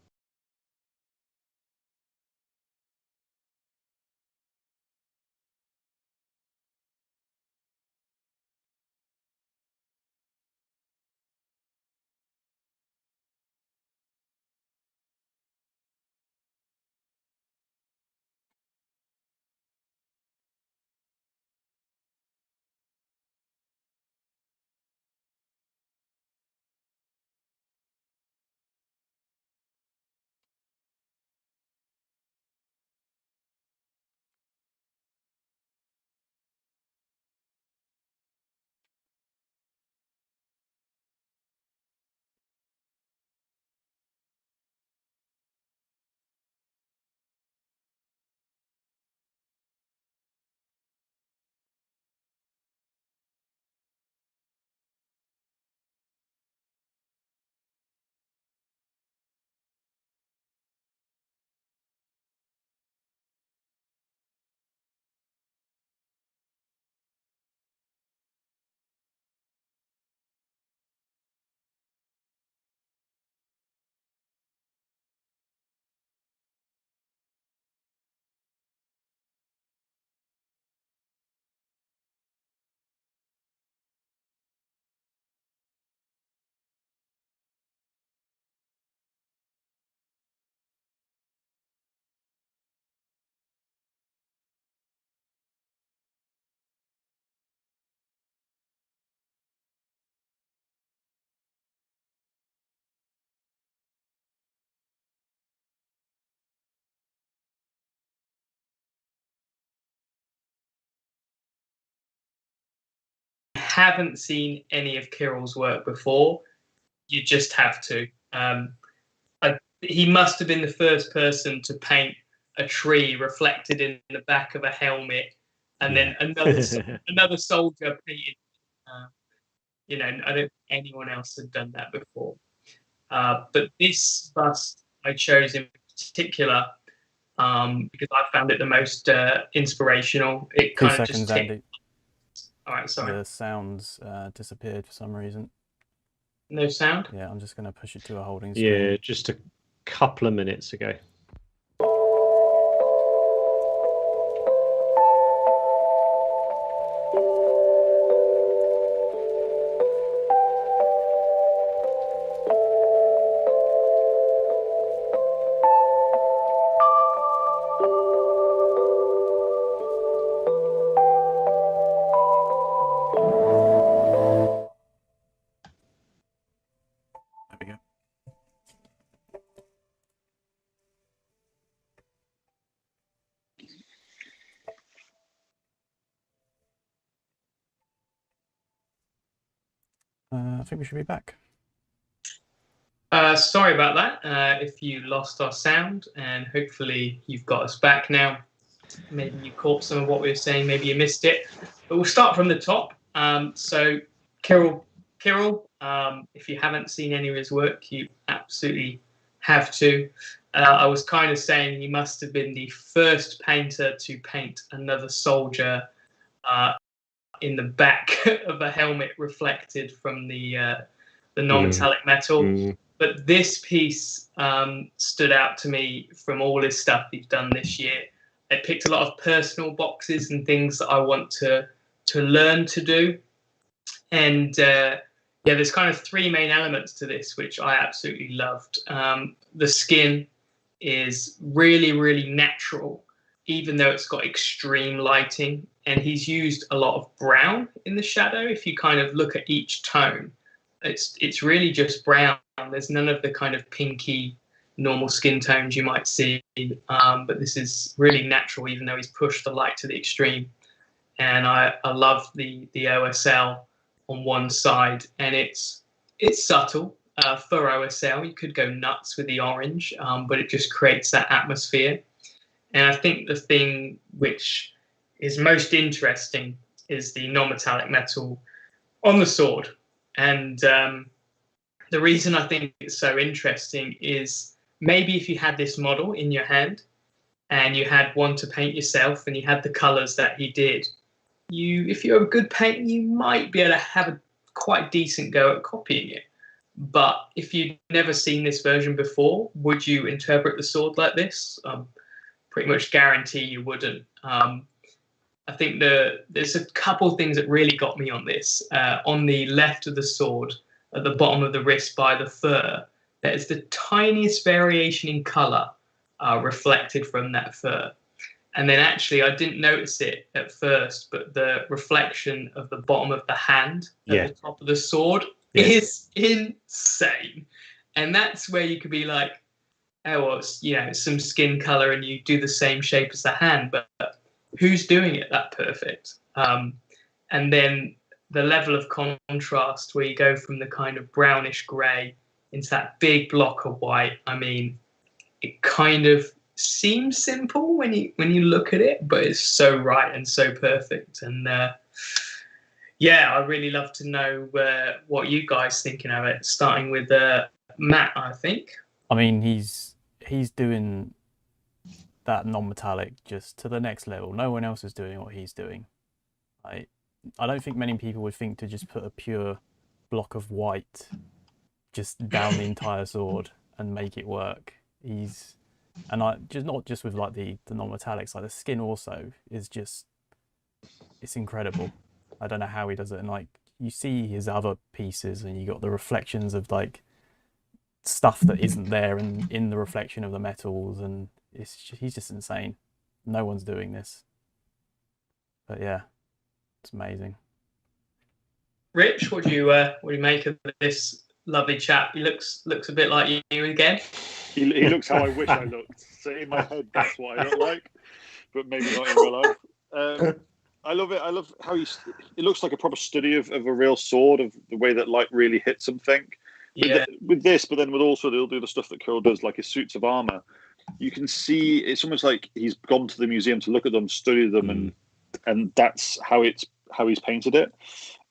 C: Haven't seen any of Kirill's work before, you just have to. He must have been the first person to paint a tree reflected in the back of a helmet, and then another soldier painted. I don't think anyone else had done that before. But this bust I chose in particular because I found it the most inspirational. It kind of just ticked. All right, sorry.
B: The sounds disappeared for some reason.
C: No sound?
B: Yeah, I'm just going to push it to a holding screen.
A: Yeah, just a couple of minutes ago.
B: I think we should be back.
C: Sorry about that. If you lost our sound, and hopefully you've got us back now. Maybe you caught some of what we were saying, maybe you missed it. But we'll start from the top. So Kirill, if you haven't seen any of his work, you absolutely have to. I was kind of saying he must have been the first painter to paint another soldier in the back of a helmet reflected from the non-metallic metal. But this piece stood out to me from all his stuff he's done this year. I picked a lot of personal boxes and things that I want to learn to do. And there's kind of three main elements to this, which I absolutely loved. The skin is really, really natural, even though it's got extreme lighting. And he's used a lot of brown in the shadow. If you kind of look at each tone, it's really just brown. There's none of the kind of pinky normal skin tones you might see, but this is really natural, even though he's pushed the light to the extreme. And I love the OSL on one side, and it's subtle. For OSL, you could go nuts with the orange, but it just creates that atmosphere. And I think the thing which is most interesting is the non-metallic metal on the sword. And the reason I think it's so interesting is maybe if you had this model in your hand and you had one to paint yourself and you had the colors that he did, if you're a good painter, you might be able to have a quite decent go at copying it. But if you'd never seen this version before, would you interpret the sword like this? Pretty much guarantee you wouldn't. I think there's a couple things that really got me on this. On the left of the sword, at the bottom of the wrist by the fur, there's the tiniest variation in color reflected from that fur. And then actually, I didn't notice it at first, but the reflection of the bottom of the hand at the top of the sword is insane. And that's where you could be like, oh, well, it's some skin color and you do the same shape as the hand, but who's doing it that perfect? And then the level of contrast where you go from the kind of brownish gray into that big block of white. I mean, it kind of seems simple when you look at it, but it's so right and so perfect. And I really love to know what you guys thinking of it, starting with Matt, I think.
B: I mean, he's doing that non-metallic just to the next level. No one else is doing what he's doing. I don't think many people would think to just put a pure block of white just down the entire sword and make it work. Not just with like the non-metallics, like the skin also is just, it's incredible. I don't know how he does it. And like you see his other pieces and you got the reflections of like stuff that isn't there and in the reflection of the metals, and he's just insane. No one's doing this. But yeah, it's amazing.
C: Rich, what do you make of this lovely chap? He looks a bit like you again.
D: He looks how I wish I looked. So in my head, that's what I look like, but maybe not in real life. I love it. I love how it looks like a proper study of a real sword, of the way that light really hits something.
C: Yeah.
D: With this, but then with also they'll do the stuff that Kirill does, like his suits of armor. You can see it's almost like he's gone to the museum to look at them, study them, and that's how he's painted it.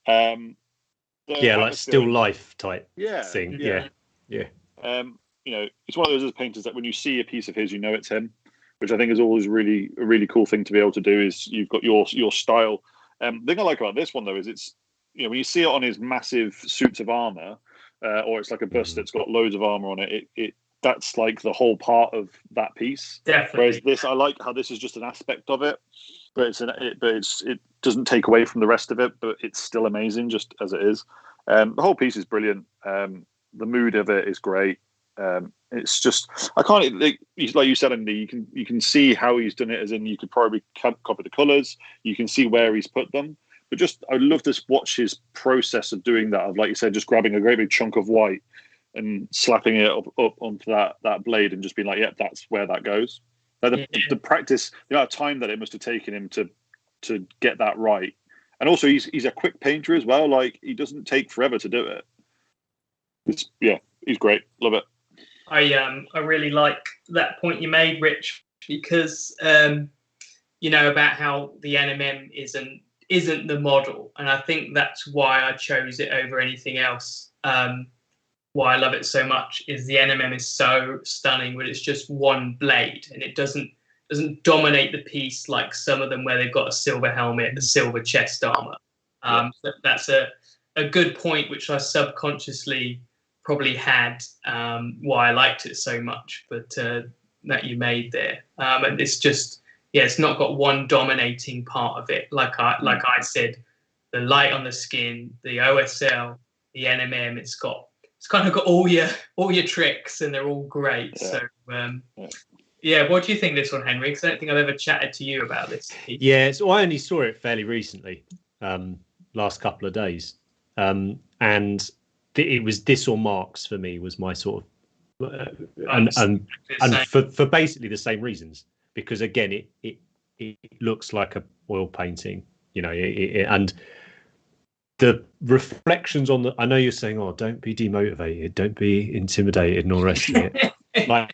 A: Like still life type thing. Yeah.
D: It's one of those painters that when you see a piece of his, you know it's him, which I think is always a really cool thing to be able to do. Is you've got your style. The thing I like about this one though is it's when you see it on his massive suits of armor, or it's like a bust that's got loads of armor on it. That's like the whole part of that piece.
C: Definitely.
D: Whereas this, I like how this is just an aspect of it, but it doesn't take away from the rest of it, but it's still amazing just as it is. The whole piece is brilliant. The mood of it is great. It's just like you said, Andy. You can see how he's done it. As in, you could probably copy the colors. You can see where he's put them. But just, I'd love to watch his process of doing that. Of, like you said, just grabbing a great big chunk of white and slapping it up onto that blade and just being like, "Yep, that's where that goes." Like the practice, the amount of time that it must have taken him to get that right. And also, he's a quick painter as well. Like, he doesn't take forever to do it. He's great. Love it.
C: I really like that point you made, Rich, because about how the NMM isn't the model, and I think that's why I chose it over anything else. Why I love it so much is the NMM is so stunning, but it's just one blade, and it doesn't dominate the piece like some of them where they've got a silver helmet, a silver chest armor. That's a good point, which I subconsciously probably had, why I liked it so much, but that you made there. And it's just, it's not got one dominating part of it. Like I said, the light on the skin, the OSL, the NMM, it's kind of got all your tricks, and they're all great. Yeah. So what do you think of this one, Henry? Because I don't think I've ever chatted to you about this.
A: Yeah, so I only saw it fairly recently, last couple of days, and it was this or Marc's for me was my sort of, and for basically the same reasons, because again it looks like a oil painting, and the reflections on the. I know you're saying, "Oh, don't be demotivated, don't be intimidated," and all the rest of it. Like,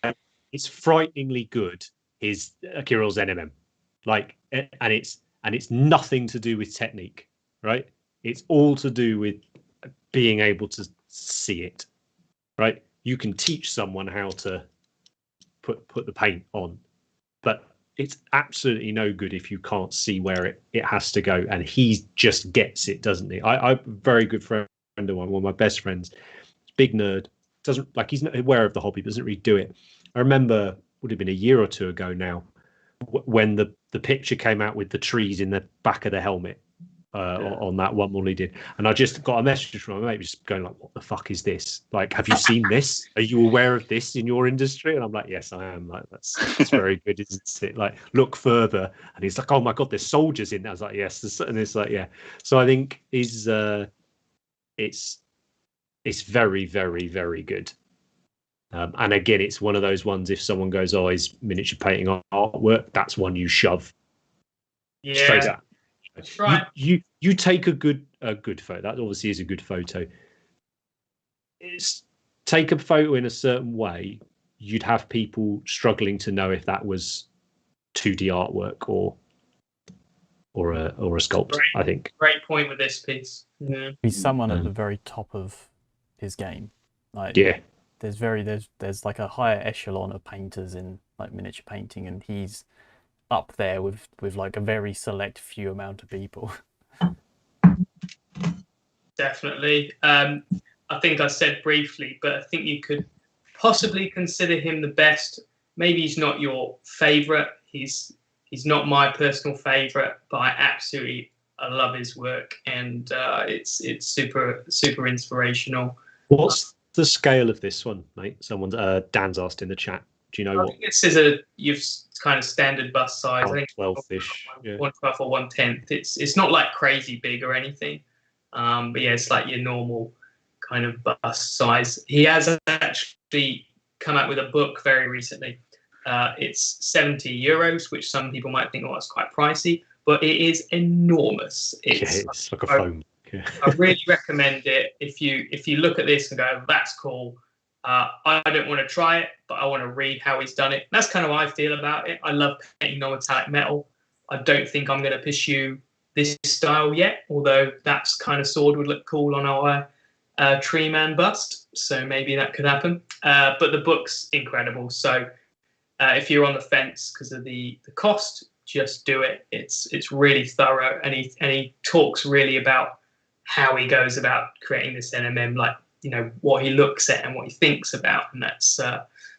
A: it's frighteningly good. Is Kirill's NMM, like, and it's nothing to do with technique, right? It's all to do with being able to see it, right? You can teach someone how to put the paint on, but it's absolutely no good if you can't see where it has to go. And he just gets it, doesn't he? I'm a very good friend of mine, one of my best friends, big nerd, he's not aware of the hobby, doesn't really do it. I remember, would have been a year or two ago now, when the picture came out with the trees in the back of the helmet, on that one model he did, and I just got a message from my mate just going like, "What the fuck is this? Like, have you seen this? Are you aware of this in your industry?" And I'm like, "Yes, I am." Like, that's very good, isn't it? Like, look further. And he's like, "Oh my god, there's soldiers in there." I was like, "Yes," and it's like, yeah. So I think it's very, very, very good. And again, it's one of those ones. If someone goes, "Oh, he's miniature painting artwork," that's one you shove straight out. Right. You take a good photo. That obviously is a good photo. Take a photo in a certain way. You'd have people struggling to know if that was 2D artwork or a sculpt. I think.
C: Great point with this piece. Yeah.
B: He's someone at the very top of his game. Like, there's like a higher echelon of painters in like miniature painting, and he's up there with like a very select few amount of people.
C: Definitely. I think I said briefly, but I think you could possibly consider him the best. Maybe he's not your favorite. He's not my personal favorite, but I love his work, and it's super inspirational.
A: What's the scale of this one, mate? Dan's asked in the chat. Do you know what?
C: I think this is you've kind of standard bust size. I think
A: 12-ish,
C: 1/12 or 1/10. It's not like crazy big or anything, but yeah, it's like your normal kind of bust size. He has actually come out with a book very recently. It's €70, which some people might think, oh, that's quite pricey, but it is enormous.
A: It's like a phone. Yeah.
C: I really recommend it. If you look at this and go, that's cool. I don't want to try it, but I want to read how he's done it. That's kind of how I feel about it. I love painting non-metallic metal. I don't think I'm going to pursue this style yet, although that's kind of sword would look cool on our tree man bust. So maybe that could happen. But the book's incredible. So if you're on the fence because of the cost, just do it. It's really thorough, and he talks really about how he goes about creating this NMM, like, what he looks at and what he thinks about, and that's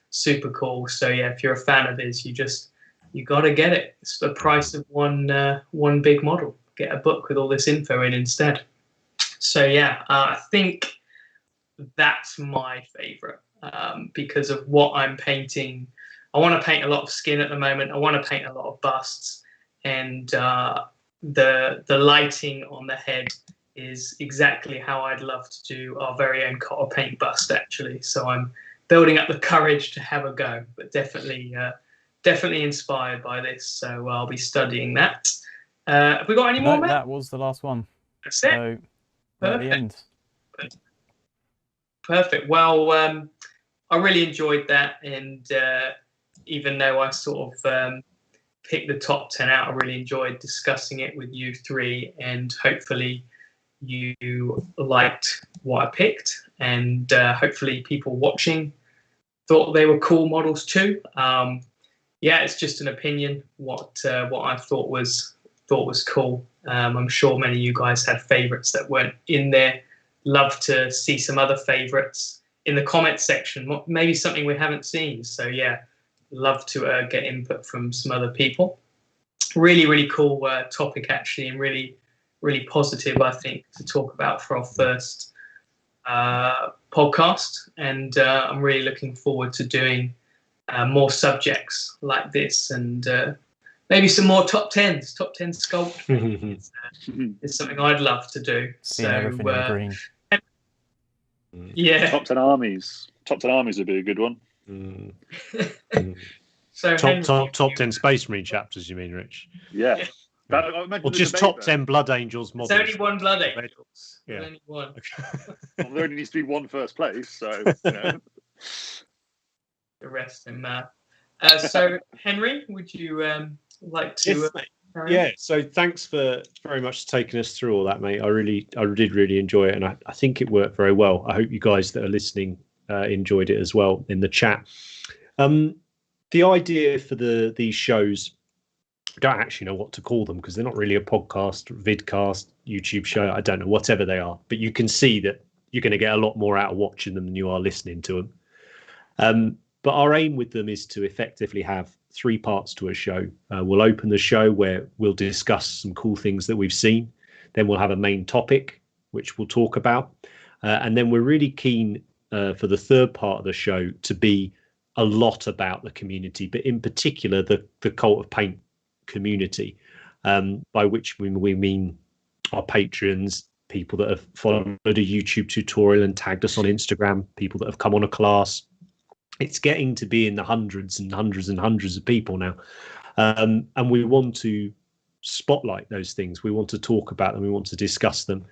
C: super cool. So yeah, if you're a fan of his, you got to get it. It's the price of one big model. Get a book with all this info in instead. So yeah, I think that's my favorite because of what I'm painting. I want to paint a lot of skin at the moment. I want to paint a lot of busts, and the lighting on the head is exactly how I'd love to do our very own copper paint bust, actually. So I'm building up the courage to have a go, but definitely inspired by this. So I'll be studying that. Have we got any more, Matt?
B: That was the last one.
C: That's it.
B: So at the end.
C: Perfect. Well, I really enjoyed that, and even though I sort of picked the top 10 out, I really enjoyed discussing it with you three, and hopefully you liked what I picked, and hopefully people watching thought they were cool models too. Yeah, it's just an opinion. What I thought was cool. I'm sure many of you guys had favourites that weren't in there. Love to see some other favourites in the comment section, maybe something we haven't seen. So yeah, love to get input from some other people. Really, really cool topic actually, and really, really positive, I think, to talk about for our first podcast. And I'm really looking forward to doing more subjects like this, and maybe some more top 10s, top 10 sculpt. It's something I'd love to do.
B: Seeing everything in green.
C: Yeah.
D: Top 10 armies. Top 10 armies would be a good one.
C: So
A: top 10 Space Marine chapters, you mean, Rich?
D: Yeah.
A: Or just top 10 Blood Angels models.
C: There's only one Blood Angels.
A: Yeah.
C: Only one.
D: Well, there only needs to be one first place, so you know.
C: The rest in that. So Henry, would you like to?
A: Yeah. So thanks for very much taking us through all that, mate. I did really enjoy it, and I think it worked very well. I hope you guys that are listening enjoyed it as well in the chat. The idea for these shows, I don't actually know what to call them because they're not really a podcast, vidcast, YouTube show. I don't know, whatever they are. But you can see that you're going to get a lot more out of watching them than you are listening to them. But our aim with them is to effectively have 3 parts to a show. We'll open the show where we'll discuss some cool things that we've seen. Then we'll have a main topic, which we'll talk about. And then we're really keen for the third part of the show to be a lot about the community, but in particular the Cult of Paint community, by which we mean our patrons, people that have followed a YouTube tutorial and tagged us on Instagram, people that have come on a class. It's getting to be in the hundreds and hundreds and hundreds of people now, and we want to spotlight those things. We want to talk about them. We want to discuss them.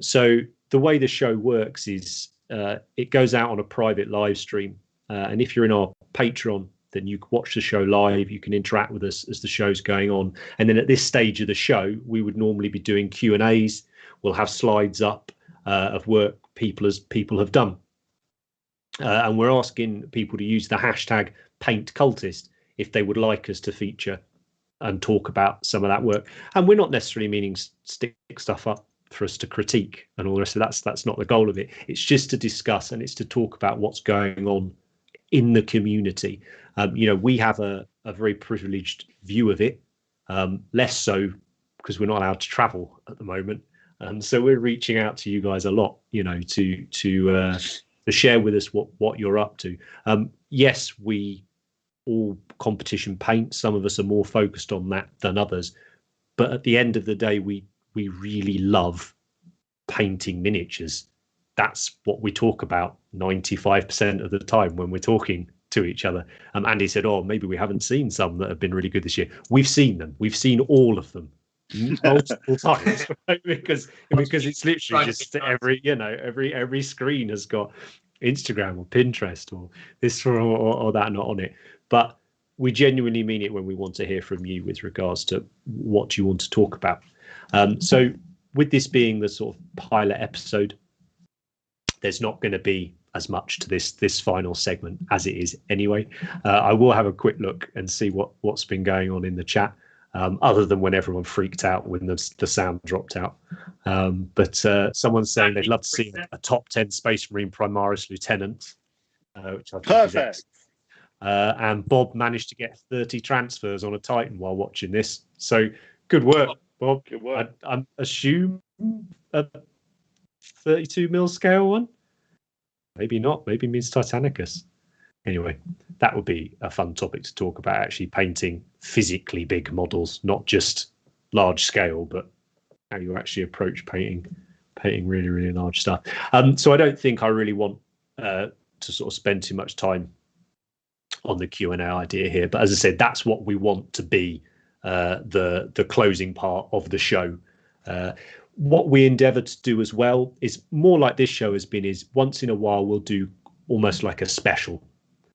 A: So the way the show works is it goes out on a private live stream. And if you're in our Patreon, then you can watch the show live. You can interact with us as the show's going on. And then at this stage of the show, we would normally be doing Q&As. We'll have slides up of work people have done. And we're asking people to use the hashtag #PaintCultist if they would like us to feature and talk about some of that work. And we're not necessarily meaning stick stuff up for us to critique and all the rest of that. That's not the goal of it. It's just to discuss, and it's to talk about what's going on in the community. We have a very privileged view of it, less so because we're not allowed to travel at the moment. So we're reaching out to you guys a lot, to share with us what you're up to. Yes, we all competition paint. Some of us are more focused on that than others. But at the end of the day, we really love painting miniatures. That's what we talk about 95% of the time when we're talking to each other. Andy said, maybe we haven't seen some that have been really good this year. We've seen them. We've seen all of them multiple times, right? because it's literally just every screen has got Instagram or Pinterest or this or that not on it. But we genuinely mean it when we want to hear from you with regards to what you want to talk about. So with this being the sort of pilot episode, there's not going to be as much to this final segment as it is anyway. I will have a quick look and see what's been going on in the chat, other than when everyone freaked out when the sound dropped out. But someone's saying they'd love to see a top 10 Space Marine Primaris Lieutenant, which I think
D: Perfect.
A: Is and Bob managed to get 30 transfers on a Titan while watching this. So good work, Bob.
D: Good work.
A: I assume a 32 mil scale one. Maybe not. Maybe means Titanicus. Anyway, that would be a fun topic to talk about, actually painting physically big models, not just large scale, but how you actually approach painting really, really large stuff. So I don't think I really want to sort of spend too much time on the Q&A idea here. But as I said, that's what we want to be the closing part of the show. What we endeavour to do as well is more like this show has been, is once in a while we'll do almost like a special.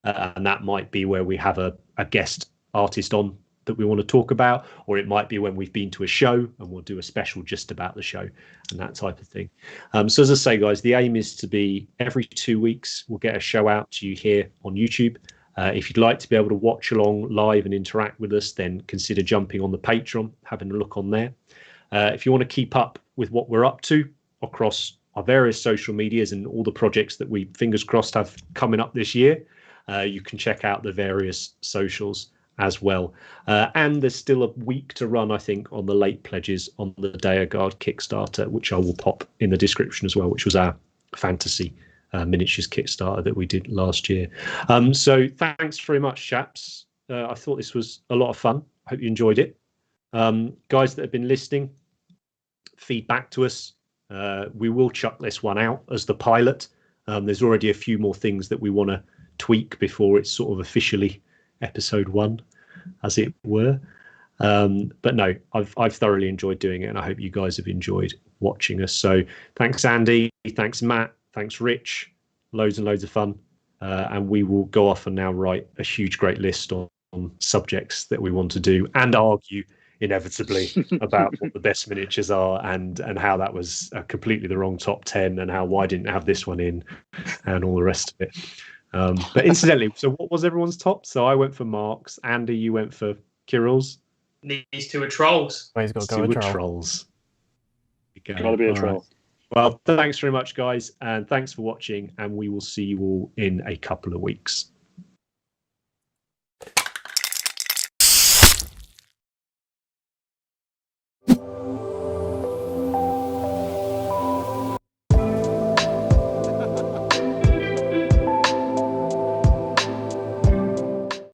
A: And that might be where we have a guest artist on that we want to talk about, or it might be when we've been to a show and we'll do a special just about the show and that type of thing. So as I say, guys, the aim is to be every 2 weeks we'll get a show out to you here on YouTube. If you'd like to be able to watch along live and interact with us, then consider jumping on the Patreon, having a look on there. If you want to keep up with what we're up to across our various social medias and all the projects that we, fingers crossed, have coming up this year, you can check out the various socials as well. And there's still a week to run, I think, on the late pledges on the Guard Kickstarter, which I will pop in the description as well, which was our fantasy miniatures Kickstarter that we did last year. So thanks very much, chaps. I thought this was a lot of fun. I hope you enjoyed it. Guys that have been listening, feed back to us. We will chuck this one out as the pilot. There's already a few more things that we want to tweak before it's sort of officially episode 1, as it were. But no, I've thoroughly enjoyed doing it, and I hope you guys have enjoyed watching us. So thanks, Andy. Thanks, Matt. Thanks, Rich. Loads and loads of fun. And we will go off and now write a huge, great list on subjects that we want to do and argue inevitably about what the best miniatures are and how that was completely the wrong top 10 and how why didn't have this one in and all the rest of it. But incidentally, so what was everyone's top? So I went for Marc's. Andy, you went for Kirill's.
C: These two are trolls.
B: Oh, he's got to go with
A: trolls.
D: Gotta be a troll.
A: Right. Well, thanks very much, guys, and thanks for watching, and we will see you all in a couple of weeks.